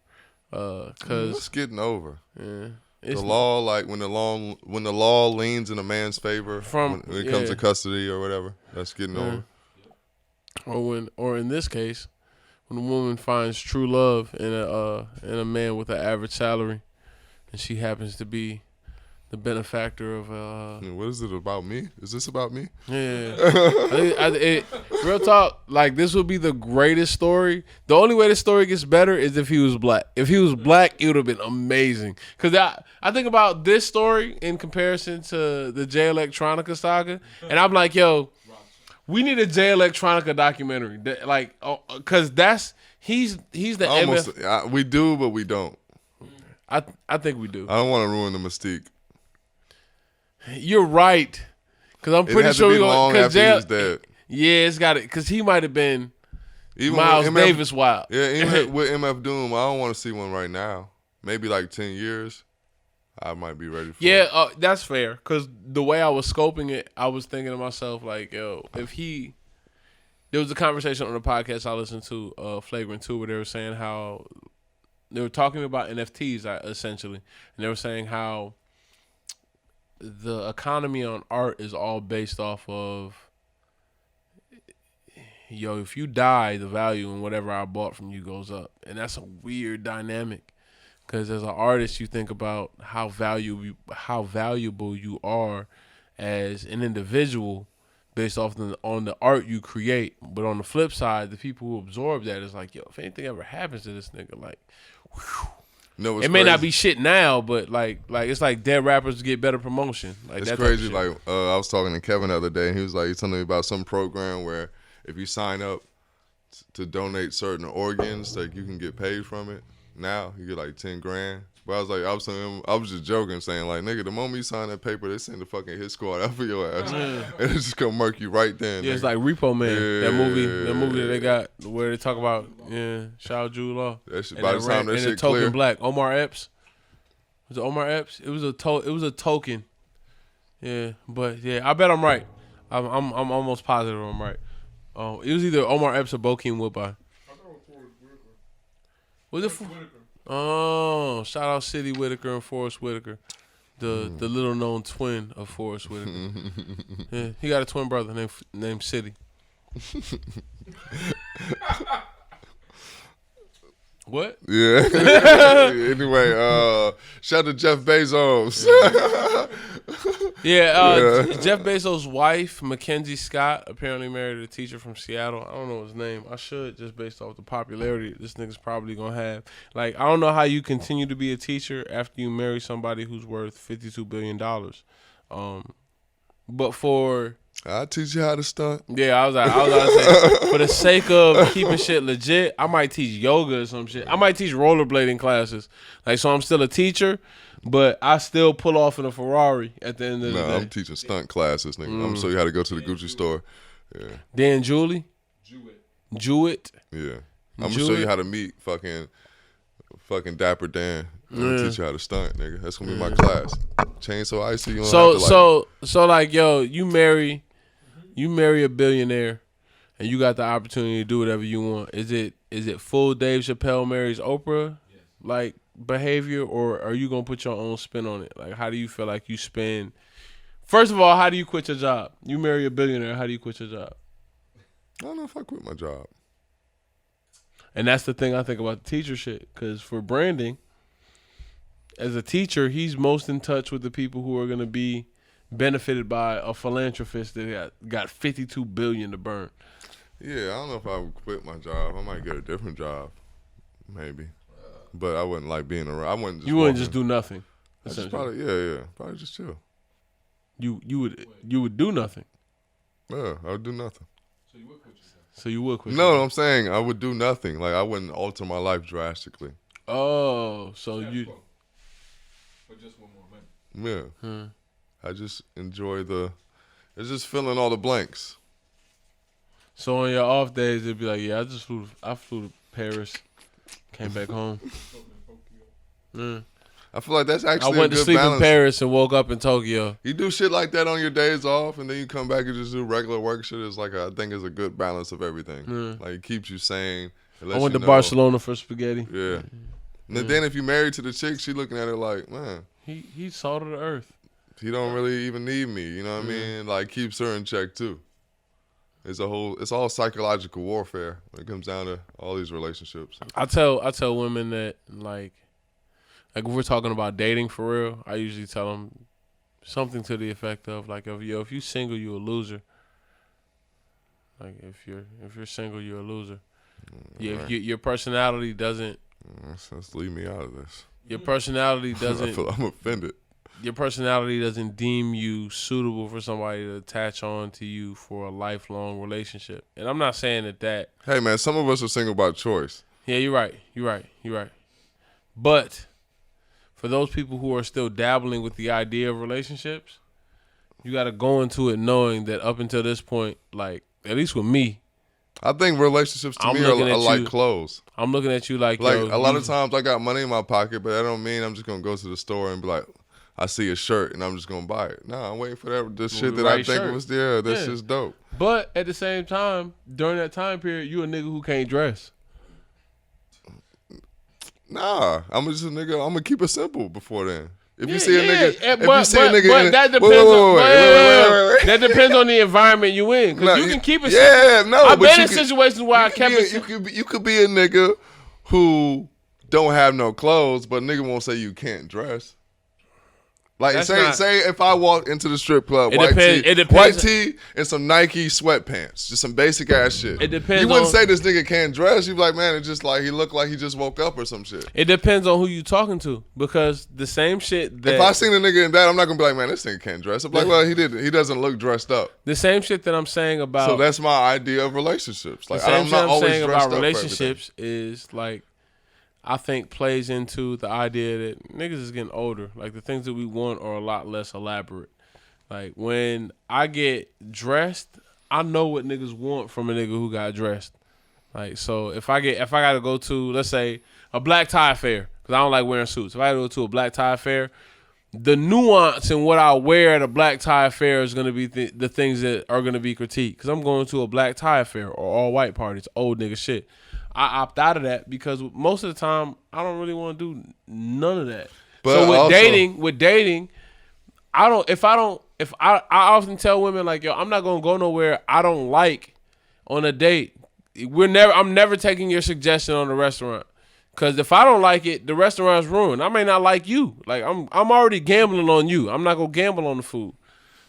What's getting over? Yeah, the law, like when the law leans in a man's favor when it comes to custody or whatever, that's getting over. Or in this case, when a woman finds true love in a man with an average salary, and she happens to be the benefactor of what is it about me? Is this about me? Yeah. Real talk, like this would be the greatest story. The only way the story gets better is if he was black. If he was black, it would have been amazing. Because I think about this story in comparison to the Jay Electronica saga, and I'm like, yo, we need a Jay Electronica documentary, cause he's the almost. We do, but we don't. I think we do. I don't want to ruin the mystique. You're right, cause I'm pretty sure we're going. Cause Jay was dead. Yeah, it's got it. Cause he might have been Miles Davis wild. Yeah, even with MF Doom, I don't want to see one right now. Maybe like 10 years. I might be ready for it. Yeah, that's fair. Because the way I was scoping it, I was thinking to myself, like, yo, there was a conversation on the podcast I listened to, Flagrant 2, where they were saying how they were talking about NFTs, essentially. And they were saying how the economy on art is all based off of, yo, if you die, the value in whatever I bought from you goes up. And that's a weird dynamic. Because as an artist, you think about how valuable you are as an individual based off on the art you create. But on the flip side, the people who absorb that is like, yo, if anything ever happens to this nigga, like, whew, No, it may not be shit now, but like it's like dead rappers get better promotion. Like it's that crazy. type of Like I was talking to Kevin the other day, and he was like, he's telling me about some program where if you sign up to donate certain organs, like you can get paid from it. Now you get like 10 grand. But I was telling him, I was just joking, saying like, nigga, the moment you sign that paper, they send the fucking hit squad out for your ass, and it's just gonna murk you right then. Yeah, nigga. It's like Repo Man, that movie that they got where they talk about Shout Jewel Law. That shit, by the time that shit Token clear, Black, Omar Epps. Was it Omar Epps? It was a token. Yeah, but yeah, I bet I'm right. I'm almost positive I'm right. It was either Omar Epps or Bokeem Woodbine. Was it? Oh, shout out City Whitaker and Forrest Whitaker, the little known twin of Forrest Whitaker. Yeah, he got a twin brother named City. What? Yeah. Anyway, shout out to Jeff Bezos. Jeff Bezos' wife, Mackenzie Scott, apparently married a teacher from Seattle. I don't know his name. I should, just based off the popularity this nigga's probably gonna have. Like, I don't know how you continue to be a teacher after you marry somebody who's worth $52 billion. But for I'll teach you how to stunt. yeah, I was like saying, for the sake of keeping shit legit, I might teach yoga or some shit. I might teach rollerblading classes. Like, so I'm still a teacher, but I still pull off in a Ferrari at the end of the day. I'm teaching stunt classes, nigga. I'm gonna show you how to go to the Gucci store. Yeah. Dan Julie? Jewett? Yeah. I'm gonna show you how to meet fucking Dapper Dan. I'm gonna teach you how to stunt, nigga. That's gonna be my class. Chainsaw Icing. You don't have to so like, yo, you marry a billionaire, and you got the opportunity to do whatever you want. Is it full Dave Chappelle marries Oprah, like behavior, or are you gonna put your own spin on it? Like, how do you feel like you spend? First of all, how do you quit your job? You marry a billionaire. How do you quit your job? I don't know if I quit my job. And that's the thing I think about the teacher shit. Because for Branding, as a teacher, he's most in touch with the people who are going to be benefited by a philanthropist that got $52 billion to burn. Yeah, I don't know if I would quit my job. I might get a different job, maybe. But I wouldn't like being around. I wouldn't just. You wouldn't just do nothing. Probably just chill. You would do nothing. Yeah, I would do nothing. So you would quit. No, I'm saying I would do nothing. Like, I wouldn't alter my life drastically. Oh, so you. For just one more minute. Yeah. I just enjoy it's just filling all the blanks. So on your off days, it'd be like, yeah, I flew to Paris, came back home. I feel like that's actually I went a to good sleep balance. in Paris and woke up in Tokyo. You do shit like that on your days off, and then you come back and just do regular work shit. Is like I think is a good balance of everything. Like, it keeps you sane. I went to Barcelona for spaghetti. Yeah. And then if you married to the chick, she looking at it like, man, he's salt of the earth. he don't really even need me. You know what I mean? Like, keeps her in check too. It's all psychological warfare when it comes down to all these relationships. I tell women that like if we're talking about dating for real, I usually tell them something to the effect of like, if you single, you a loser. Like, if you're single, you're a loser. Yeah, right. your personality doesn't. Let's leave me out of this. Your personality I doesn't. feel I'm offended. Your personality doesn't deem you suitable for somebody to attach on to you for a lifelong relationship. And I'm not saying that. Hey man, some of us are single by choice. Yeah, you're right. But for those people who are still dabbling with the idea of relationships, you got to go into it knowing that up until this point, like, at least with me, I think relationships to me are like clothes. I'm looking at you like a lot of times I got money in my pocket, but that don't mean I'm just gonna go to the store and be like, I see a shirt and I'm just gonna buy it. No, I'm waiting for the shit that I think was that's just dope. But at the same time, during that time period, you a nigga who can't dress. Nah, I'm just a nigga. I'm gonna keep it simple before then. If you Yeah, see a yeah, nigga, but that depends. Wait. That depends on the environment you in, because you can keep it. Yeah, no. I've been in situations where I kept it. You could be a nigga who don't have no clothes, but nigga won't say you can't dress. Like say if I walk into the strip club, It white depends. white tee and some Nike sweatpants, just some basic ass shit. It depends. You wouldn't say this nigga can't dress. You'd be like, man, it's just like he looked like he just woke up or some shit. It depends on who you talking to, because the same shit that if I seen a nigga in that, I'm not gonna be like, man, this nigga can't dress. I'm like, well, he doesn't look dressed up. The same shit that I'm saying about. So that's my idea of relationships. Like the same I'm shit not I'm always saying dressed about up relationships is like, I think plays into the idea that niggas is getting older. Like the things that we want are a lot less elaborate. Like when I get dressed, I know what niggas want from a nigga who got dressed. Like so, if I gotta go to, let's say, a black tie affair, because I don't like wearing suits. If I gotta go to a black tie affair, the nuance in what I wear at a black tie affair is gonna be the things that are gonna be critiqued. Because I'm going to a black tie affair or all white parties, old nigga shit. I opt out of that because most of the time I don't really want to do none of that. But so with also, dating, I often tell women like, yo, I'm not gonna go nowhere I don't like on a date. I'm never taking your suggestion on the restaurant. Cause if I don't like it, the restaurant's ruined. I may not like you. Like I'm already gambling on you. I'm not gonna gamble on the food.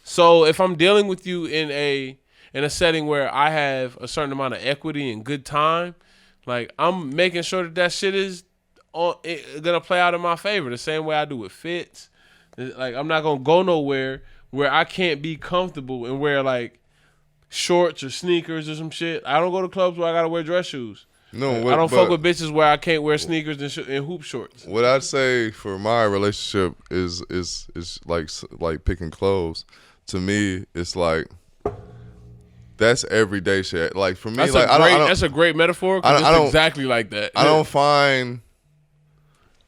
So if I'm dealing with you in a setting where I have a certain amount of equity and good time, like I'm making sure that shit is gonna play out in my favor. The same way I do with fits. Like I'm not gonna go nowhere where I can't be comfortable and wear like shorts or sneakers or some shit. I don't go to clubs where I gotta wear dress shoes. No, I don't fuck with bitches where I can't wear sneakers and hoop shorts. What I'd say for my relationship is like picking clothes. To me, it's like that's everyday shit. Like for me, that's like that's a great metaphor. It's exactly like that. I don't find.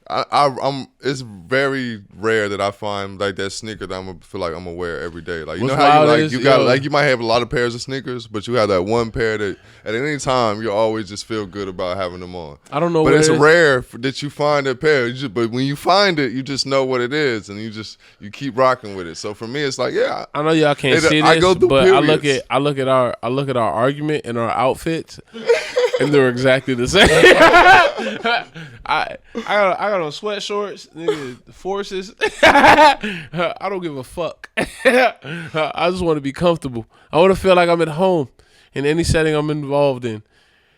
I'm. It's very rare that I find like that sneaker that I'm gonna feel like I'm gonna wear every day. Like you know how you might have a lot of pairs of sneakers, but you have that one pair that at any time you always just feel good about having them on. I don't know, but it's rare that you find that pair. But when you find it, you just know what it is, and you keep rocking with it. So for me, it's like I know y'all can't see this, but periods. I look at our argument and our outfits. And they're exactly the same. I got on sweat shorts, nigga, forces. I don't give a fuck. I just want to be comfortable. I want to feel like I'm at home in any setting I'm involved in.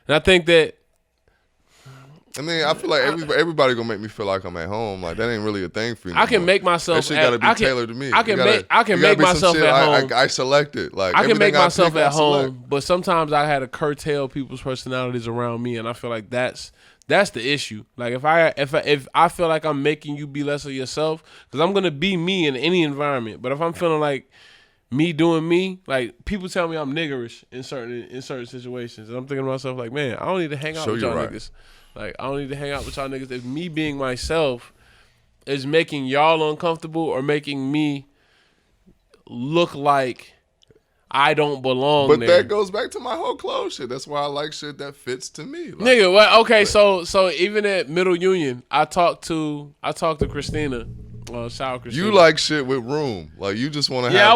And I think that. I mean, I feel like everybody gonna make me feel like I'm at home. Like that ain't really a thing for you. I can make myself. That shit gotta be tailored to me. I can make myself at home. I select it. Like I can make myself at home, but sometimes I had to curtail people's personalities around me, and I feel like that's the issue. Like if I feel like I'm making you be less of yourself, because I'm gonna be me in any environment. But if I'm feeling like me doing me, like people tell me I'm niggerish in certain situations, and I'm thinking to myself like, man, I don't need to hang out with y'all niggas. Like, I don't need to hang out with y'all niggas. If me being myself is making y'all uncomfortable or making me look like I don't belong but there. That goes back to my whole clothes shit. That's why I like shit that fits to me. Like, nigga, well, okay, so even at Middle Union, I talked to Christina. Shout out Christina. You like shit with room. Like you just want to have. Yeah, I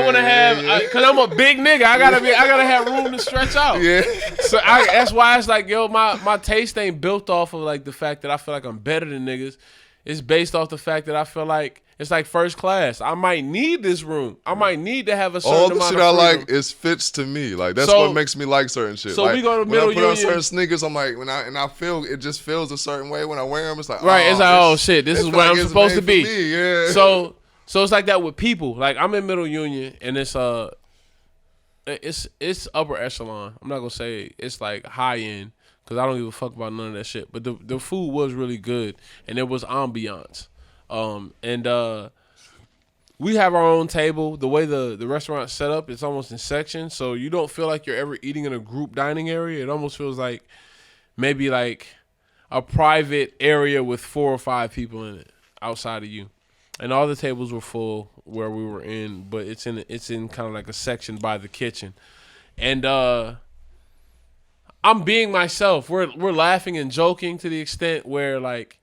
want to have. Cause I'm a big nigga. I gotta have room to stretch out. Yeah. So that's why it's like, yo, my taste ain't built off of like the fact that I feel like I'm better than niggas. It's based off the fact that I feel like it's like first class. I might need this room. I might need to have a certain amount of freedom. All the shit I like is fits to me. Like that's what makes me like certain shit. So like, we go to Middle Union. When I put on certain sneakers, I'm like, I feel it just feels a certain way when I wear them. It's like right. It's like, oh shit, this is where I'm supposed to be. Me, yeah. So it's like that with people. Like I'm in Middle Union and it's upper echelon. I'm not gonna say it's like high end, because I don't give a fuck about none of that shit. But the food was really good, and there was ambiance. We have our own table. The way the restaurant's set up, it's almost in sections, so you don't feel like you're ever eating in a group dining area. It almost feels like maybe like a private area with 4 or 5 people in it outside of you. And all the tables were full where we were in, but it's in kind of like a section by the kitchen. And I'm being myself. We're laughing and joking to the extent where like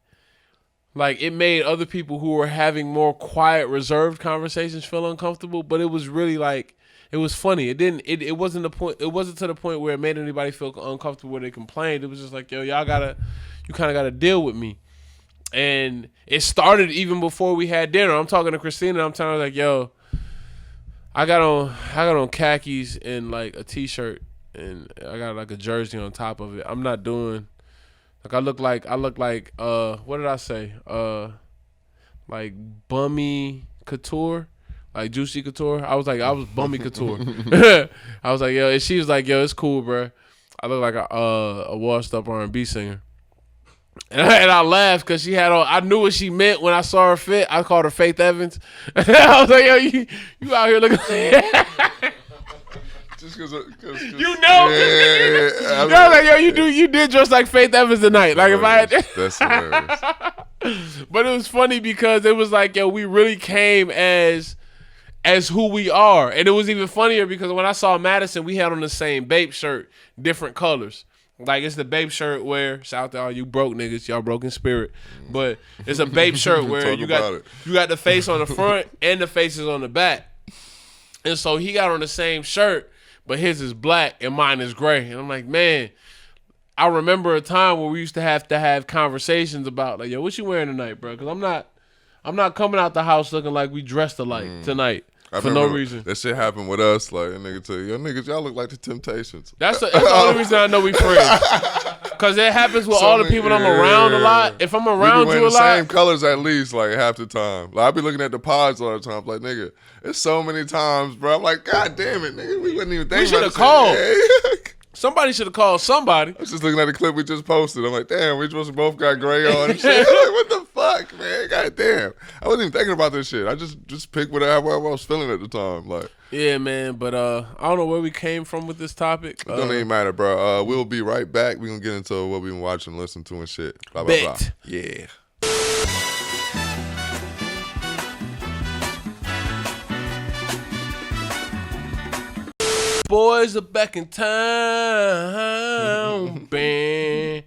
it made other people who were having more quiet, reserved conversations feel uncomfortable, but it was really like it was funny. It wasn't to the point where it made anybody feel uncomfortable where they complained. It was just like, yo, you kind of gotta deal with me. And it started even before we had dinner. I'm talking to Christina. I'm telling her like, yo, I got on khakis and like a t-shirt and I got like a jersey on top of it. I'm not doing like I look like what did I say? Like bummy couture, like juicy couture. I was bummy couture. I was like, yo, and she was like, yo, it's cool, bro. I look like a washed up R&B singer. And I laughed because she had on. I knew what she meant when I saw her fit. I called her Faith Evans. I was like, "Yo, you out here looking?" Just because you know, I was like, "Yo, you did dress like Faith Evans tonight." Like hilarious. if I had, That's hilarious. But it was funny because it was like, yo, we really came as who we are, and it was even funnier because when I saw Madison, we had on the same Bape shirt, different colors. Like, it's the Bape shirt where, shout out to all you broke niggas, y'all broke in spirit. But it's a Bape shirt where you got the face on the front and the faces on the back. And so he got on the same shirt, but his is black and mine is gray. And I'm like, man, I remember a time where we used to have conversations about, like, yo, what you wearing tonight, bro? Because I'm not coming out the house looking like we dressed alike tonight. For no reason. That shit happened with us. Like, a nigga tell you, yo, niggas, y'all look like the Temptations. That's the only reason I know we friends. Because it happens with all the people I'm around a lot. If I'm around you a lot. the same colors at least, like, half the time. Like, I be looking at the pods all the time. Like, nigga, it's so many times, bro. I'm like, God damn it, nigga. We wouldn't even think we should about have called. Yeah. Somebody should have called somebody. I was just looking at the clip we just posted. I'm like, damn, we just both got gray on and shit. Like, what the fuck, man? God damn. I wasn't even thinking about this shit. I just picked whatever I was feeling at the time. Like, yeah, man. But I don't know where we came from with this topic. It don't even matter, bro. We'll be right back. We're going to get into what we've been watching and listening to and shit. Blah, blah, blah. Yeah. Boys are back in town. Bang.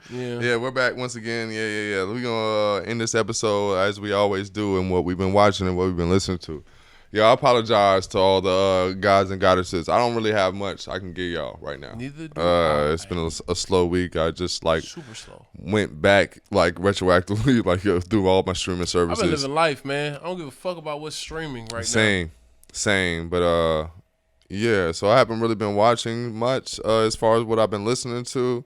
Yeah, we're back once again. Yeah. We're going to end this episode as we always do and what we've been watching and what we've been listening to. Yeah, I apologize to all the guys and goddesses. I don't really have much I can give y'all right now. Neither do I. It's been a slow week. I just super slow. Went back like retroactively like through all my streaming services. I've been living life, man. I don't give a fuck about what's streaming right now. Same. But yeah, so I haven't really been watching much as far as what I've been listening to.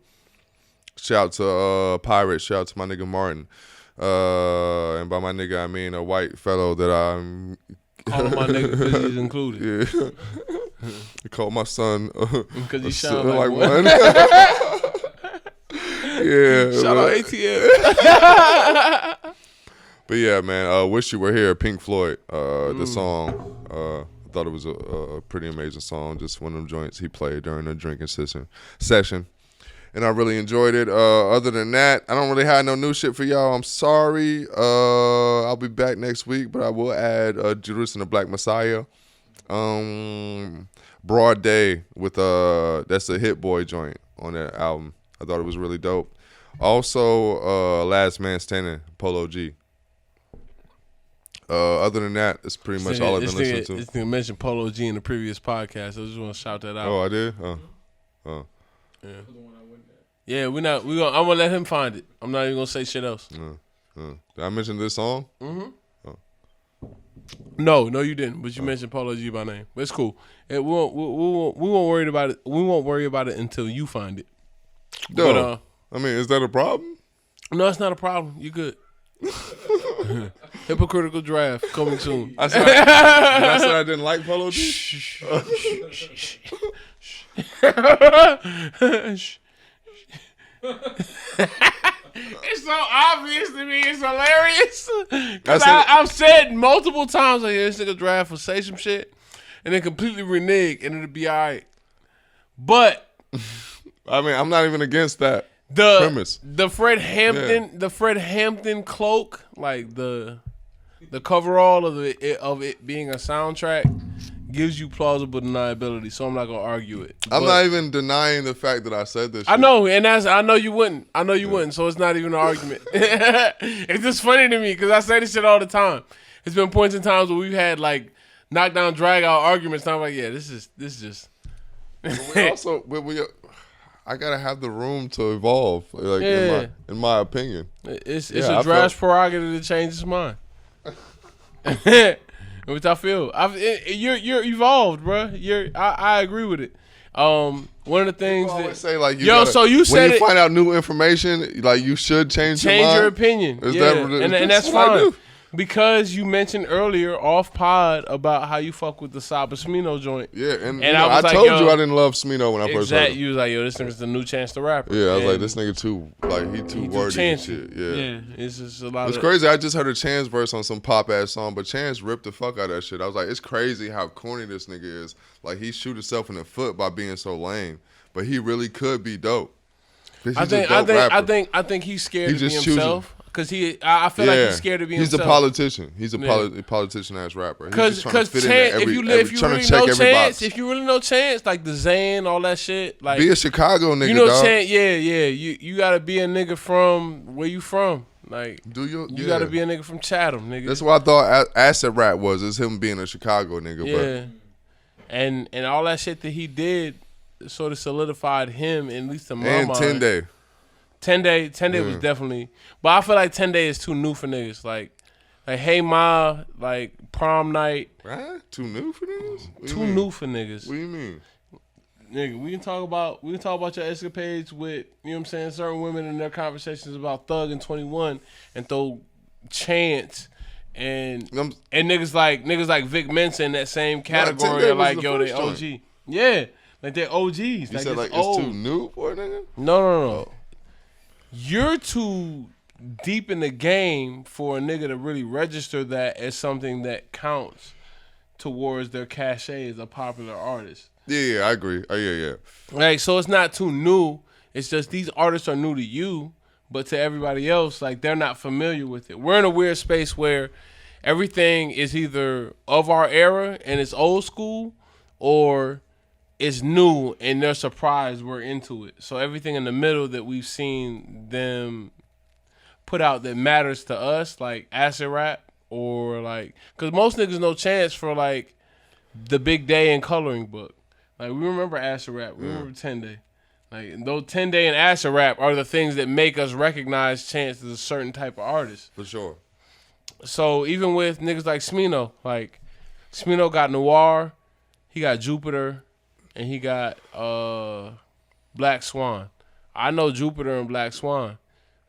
Shout out to Pirate. Shout out to my nigga Martin. And by my nigga, I mean a white fellow that I'm... Call him my nigga because he's included. Yeah. I call my son... Because he sound like one. Yeah. Shout out ATL. But yeah, man, Wish You Were Here, Pink Floyd. The song... I thought it was a pretty amazing song. Just one of them joints he played during a drinking session. And I really enjoyed it. Other than that, I don't really have no new shit for y'all. I'm sorry. I'll be back next week, but I will add Judas and the Black Messiah. Broad Day with that's a Hit Boy joint on that album. I thought it was really dope. Also, Last Man Standing, Polo G. Other than that, it's pretty much all I've been listening to. This thing mentioned Polo G in the previous podcast. I just want to shout that out. Oh, I did? Yeah. Yeah, I'm gonna let him find it. I'm not even gonna say shit else. Did I mention this song? Mm-hmm. Oh. No, you didn't. But you mentioned Polo G by name. But it's cool. We won't worry about it. We won't worry about it until you find it. No, but, I mean, is that a problem? No, it's not a problem. You good. Hypocritical draft coming soon. I said I didn't like Polo G. It's so obvious to me. It's hilarious. Because I've said multiple times, like, this nigga draft will say some shit and then completely renege and it'll be all right. But I mean, I'm not even against that premise. The Fred Hampton cloak, like the coverall of it being a soundtrack, gives you plausible deniability, so I'm not gonna argue it. I'm not even denying the fact that I said this shit. I know, and I know you wouldn't. So it's not even an argument. It's just funny to me because I say this shit all the time. It's been points in times where we've had like knockdown, drag out arguments. And I'm like, yeah, this is just. But we also, I gotta have the room to evolve. Like in my opinion, it's a draft's prerogative to change his mind. Which I feel, you're evolved, bro. I agree with it. One of the things that say so you said when you find out new information, like you should change your opinion. And that's fine. Because you mentioned earlier off pod about how you fuck with the Saba Smino joint. Yeah, and I told you I didn't love Smino when I first heard him. You was like, yo, this nigga's the new Chance the Rapper. Yeah, I was like, this nigga he too wordy and shit. Yeah, it's just a lot. It's crazy. I just heard a Chance verse on some pop ass song, but Chance ripped the fuck out of that shit. I was like, it's crazy how corny this nigga is. Like he shoot himself in the foot by being so lame, but he really could be dope. I think he's scared to be himself. Cause I feel like he's scared to be himself. He's a politician. He's a politician ass rapper. Cause if you really know Chance, like the Zan, all that shit, like be a Chicago nigga. You know dog. Chance, You gotta be a nigga from where you from. Like you gotta be a nigga from Chatham, nigga. That's what I thought acid rap was. Is him being a Chicago nigga. Yeah, and all that shit that he did sort of solidified him, at least in my mind. 10 Day. 10 Day was definitely, but I feel like 10 Day is too new for niggas. Like Hey Ma, like Prom Night. Right? Too new for niggas? Too new for niggas. What do you mean? Nigga, we can talk about your escapades with, you know what I'm saying, certain women in their conversations about Thug and 21 and throw Chance and niggas like Vic Mensa in that same category are like, yo, they OG. Joint. Yeah. Like they're OGs. You said like it's too new for a nigga? No. You're too deep in the game for a nigga to really register that as something that counts towards their cachet as a popular artist. Yeah, I agree. Yeah. Like, so it's not too new. It's just these artists are new to you, but to everybody else, like, they're not familiar with it. We're in a weird space where everything is either of our era and it's old school, or it's new and they're surprised we're into it. So everything in the middle that we've seen them put out that matters to us, like acid rap, or like, because most niggas know Chance for like the Big Day and Coloring Book. Like, we remember acid rap, we remember 10 Day. Like, those 10 Day and acid rap are the things that make us recognize Chance as a certain type of artist. For sure. So even with niggas like Smino, like Smino got Noir, he got Jupiter, and he got Black Swan. I know Jupiter and Black Swan.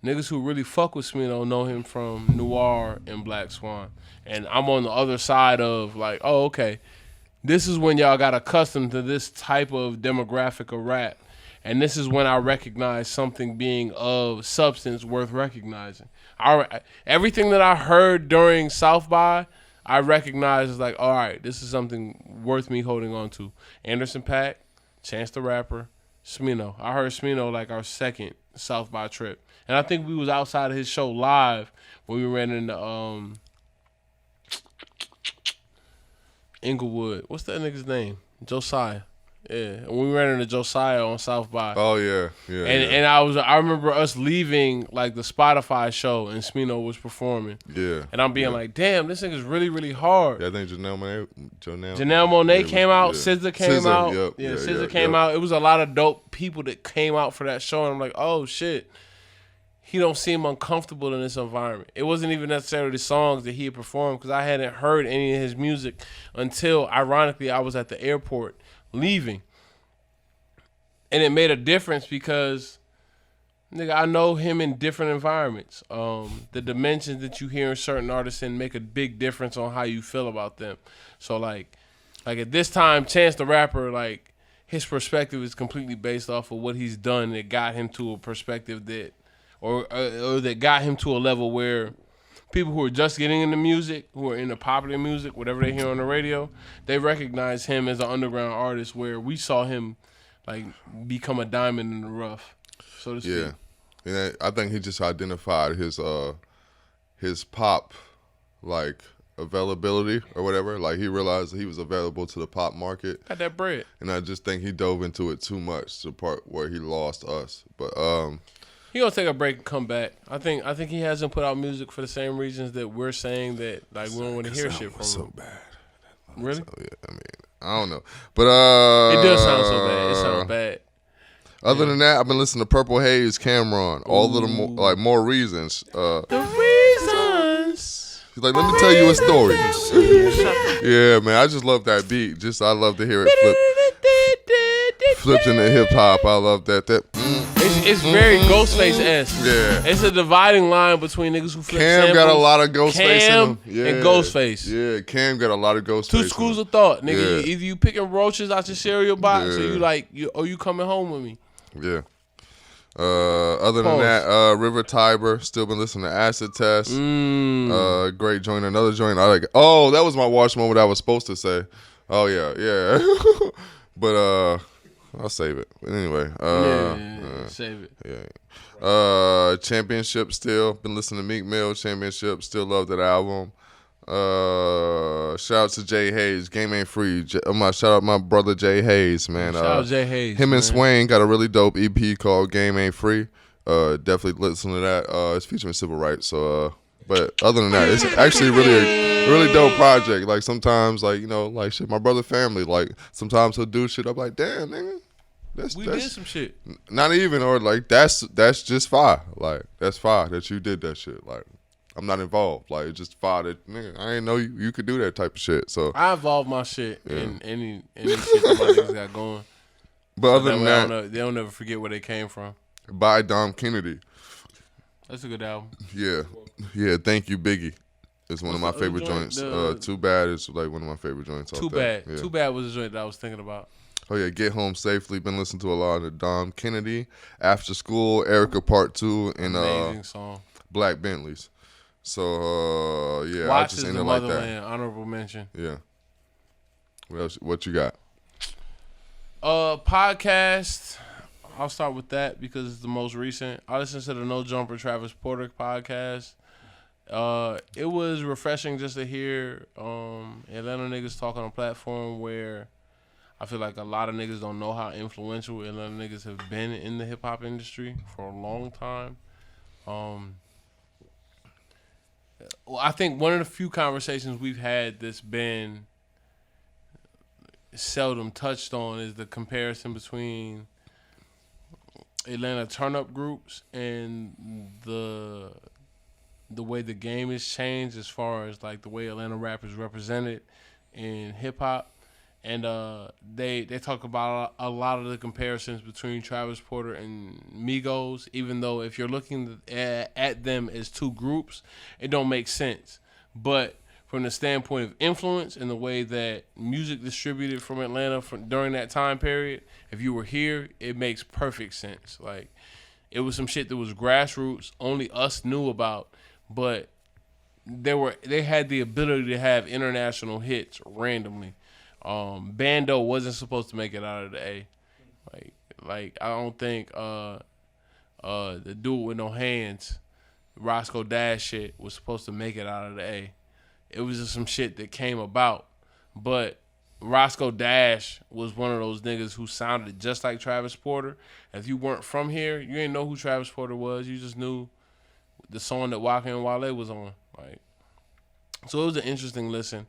Niggas who really fuck with Smino know him from Noir and Black Swan. And I'm on the other side of like, oh, okay, this is when y'all got accustomed to this type of demographic of rap. And this is when I recognize something being of substance worth recognizing. Everything that I heard during South by, I recognize as like, all right, this is something worth me holding on to. Anderson .Paak, Chance the Rapper, Smino. I heard Smino like our second South by trip. And I think we was outside of his show live when we ran into Inglewood. What's that nigga's name? Josiah. Yeah, when we ran into Josiah on South by. Oh yeah. And I remember us leaving like the Spotify show and Smino was performing. Yeah. And I'm being like, damn, this nigga's really, really hard. Yeah, I think Janelle Monáe came out. Yeah. SZA came out. Yep, SZA came out. It was a lot of dope people that came out for that show, and I'm like, oh shit. He don't seem uncomfortable in this environment. It wasn't even necessarily the songs that he had performed, because I hadn't heard any of his music until, ironically, I was at the airport leaving. And it made a difference because, nigga, I know him in different environments. The dimensions that you hear in certain artists in make a big difference on how you feel about them. So, like at this time, Chance the Rapper, like, his perspective is completely based off of what he's done that got him to a perspective that, or that got him to a level where people who are just getting into music, who are into popular music, whatever they hear on the radio, they recognize him as an underground artist, where we saw him like become a diamond in the rough, so to speak. Yeah, and I think he just identified his pop like availability or whatever. Like, he realized he was available to the pop market. Got that bread. And I just think he dove into it too much to the part where he lost us. But he gonna take a break and come back. I think he hasn't put out music for the same reasons that we're saying that, like, we don't want to hear shit from him. So bad. Really? So, yeah, I mean, I don't know, but it does sound so bad. It sounds bad. Other than that, I've been listening to Purple Haze, Cameron, all of the more reasons. The reasons. He's like, let me tell you a story. Yeah, man, I just love that beat. I love to hear it flipped into hip hop. I love that. It's very Ghostface-esque. Yeah. It's a dividing line between niggas who flip Cam samples, got a lot of Ghostface in him. Cam and Ghostface. Yeah, Cam got a lot of Ghostface. Two schools of thought, nigga. Yeah. Either you picking roaches out your cereal box, or Yeah. you coming home with me. Yeah. Other than that, River Tiber, still been listening to Acid Test. Great joint. Another joint I like. Oh, that was my watch moment I was supposed to say. Oh yeah. But I'll save it. But anyway, save it. Yeah. Championship still been listening to Meek Mill. Championship still love that album. Shout out to Jay Hayes. Game ain't free. Shout out my brother Jay Hayes, man. Shout out Jay Hayes. Him and Swain got a really dope EP called Game Ain't Free. Definitely listen to that. It's featuring civil rights. So, but other than that, it's actually really a really dope project. Like sometimes, like like shit. My brother family, like sometimes he'll do shit. I'm like, damn, nigga. We did some shit. Not even, or like that's just fire. Like that's fire that you did that shit. Like I'm not involved. Like it's just fire that nigga. I didn't know you could do that type of shit. So I involve my shit in any shit that my niggas got going. But So other than that, they don't never forget where they came from. by Dom Kennedy. That's a good album. Yeah. Thank you, Biggie. It's one of my favorite joints. Too Bad is like one of my favorite joints. Too Bad. Yeah. Too Bad was a joint that I was thinking about. Oh yeah, Get Home Safely. Been listening to a lot of Dom Kennedy, After School, Erica Part 2, and amazing song. Black Bentleys. So yeah, Watch I just is ended the like Motherland. that. Honorable mention. Yeah. What else? What you got? Podcast. I'll start with that because it's the most recent. I listened to the No Jumper Travis Porter podcast. It was refreshing just to hear Atlanta niggas talk on a platform where I feel like a lot of niggas don't know how influential Atlanta niggas have been in the hip hop industry for a long time. Well, I think one of the few conversations we've had that's been seldom touched on is the comparison between Atlanta turn-up groups and the way the game has changed as far as like the way Atlanta rap is represented in hip-hop. And they talk about a lot of the comparisons between Travis Porter and Migos, even though if you're looking at them as two groups, it don't make sense. But from the standpoint of influence and the way that music distributed from Atlanta during that time period, if you were here, it makes perfect sense. Like, it was some shit that was grassroots, only us knew about, but they had the ability to have international hits randomly. Bando wasn't supposed to make it out of the A. Like I don't think the dude with no hands, Roscoe Dash shit, was supposed to make it out of the A. It was just some shit that came about. But Roscoe Dash was one of those niggas who sounded just like Travis Porter. If you weren't from here, you didn't know who Travis Porter was. You just knew the song that Waka and Wale was on. So it was an interesting listen.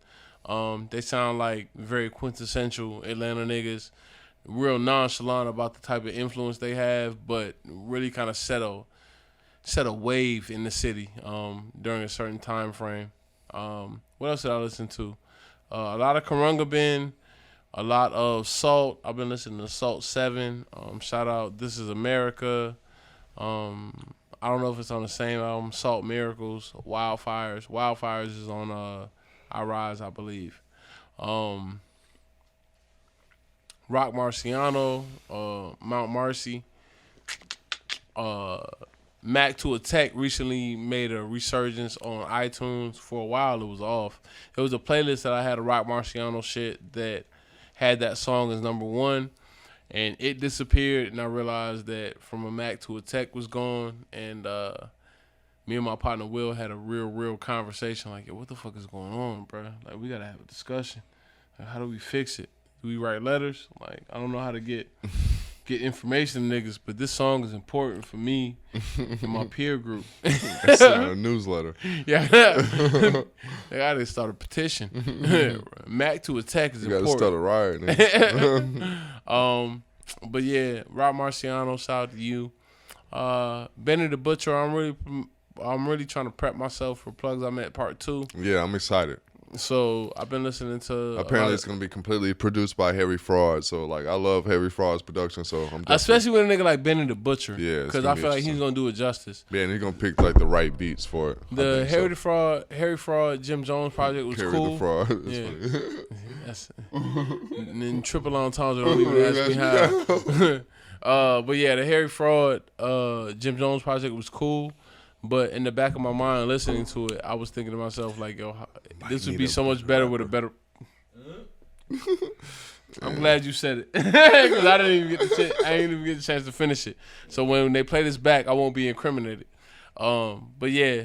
They sound like very quintessential Atlanta niggas, real nonchalant about the type of influence they have, but really kind of set a wave in the city during a certain time frame. What else did I listen to? A lot of Karunga Ben, a lot of Salt. I've been listening to Salt 7. Shout out This Is America. I don't know if it's on the same album, Salt Miracles, Wildfires. Wildfires is on I Rise, I believe. Rock Marciano, Mount Marcy. Mac to Attack recently made a resurgence on iTunes. For a while it was off. It was a playlist that I had of Rock Marciano shit that had that song as number one, and it disappeared, and I realized that From a Mac to Attack was gone, and me and my partner Will had a real conversation like, yo, what the fuck is going on, bro? Like, we gotta have a discussion. Like, how do we fix it? Do we write letters? Like, I don't know how to get information to niggas, but this song is important for me and my peer group. That's a newsletter. Yeah. They gotta start a petition. Mac to Attack is you important. You gotta start a riot. But yeah, Rob Marciano, shout out to you. Benny the Butcher, I'm really trying to prep myself for Plugs I'm at Part 2. Yeah, I'm excited. So I've been listening to. Apparently, it's gonna be completely produced by Harry Fraud. So like, I love Harry Fraud's production. So I'm especially with a nigga like Benny the Butcher. Yeah, because I feel like he's gonna do it justice. Yeah, and he's gonna pick like the right beats for it. The Harry Fraud, Jim Jones project was Harry cool. the Fraud. That's and then triple entendre. Don't even ask me how. But yeah, the Harry Fraud, Jim Jones project was cool. But in the back of my mind, listening to it, I was thinking to myself, like, yo, this would be so much better with a better. I'm glad you said it, because I didn't even get the chance to finish it. So when they play this back, I won't be incriminated. But yeah,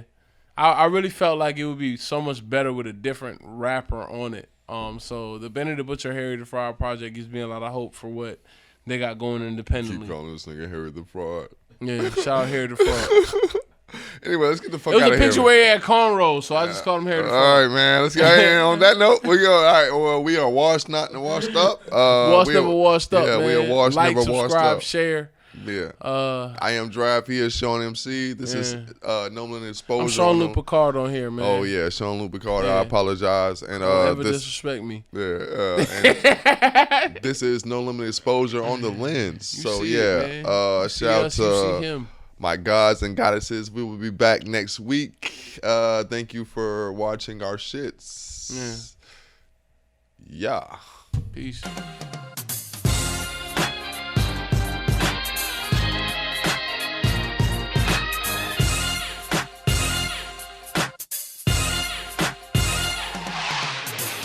I really felt like it would be so much better with a different rapper on it. So the Benny the Butcher, Harry the Fraud project gives me a lot of hope for what they got going independently. Keep calling this nigga Harry the Fraud. Yeah, shout out Harry the Fraud. Anyway, let's get the fuck out of here. It was a picture where he had cornrows, so I just called him Harry the Fraud. All right, man. Let's get on that note. We go. All right. Well, we are washed, not washed up. Washed, never washed up. Yeah, man. we are washed, like, never washed subscribe, up. Share. Yeah. I am Draft. He is Sean MC. This is No Limit Exposure. I'm Sean Luke Picard on here, man. Oh yeah, Sean Luke Picard. I apologize. And don't ever disrespect me. Yeah. And this is No Limit Exposure on the Lens. So shout out to my gods and goddesses. We will be back next week. Thank you for watching our shits. Yeah. Peace.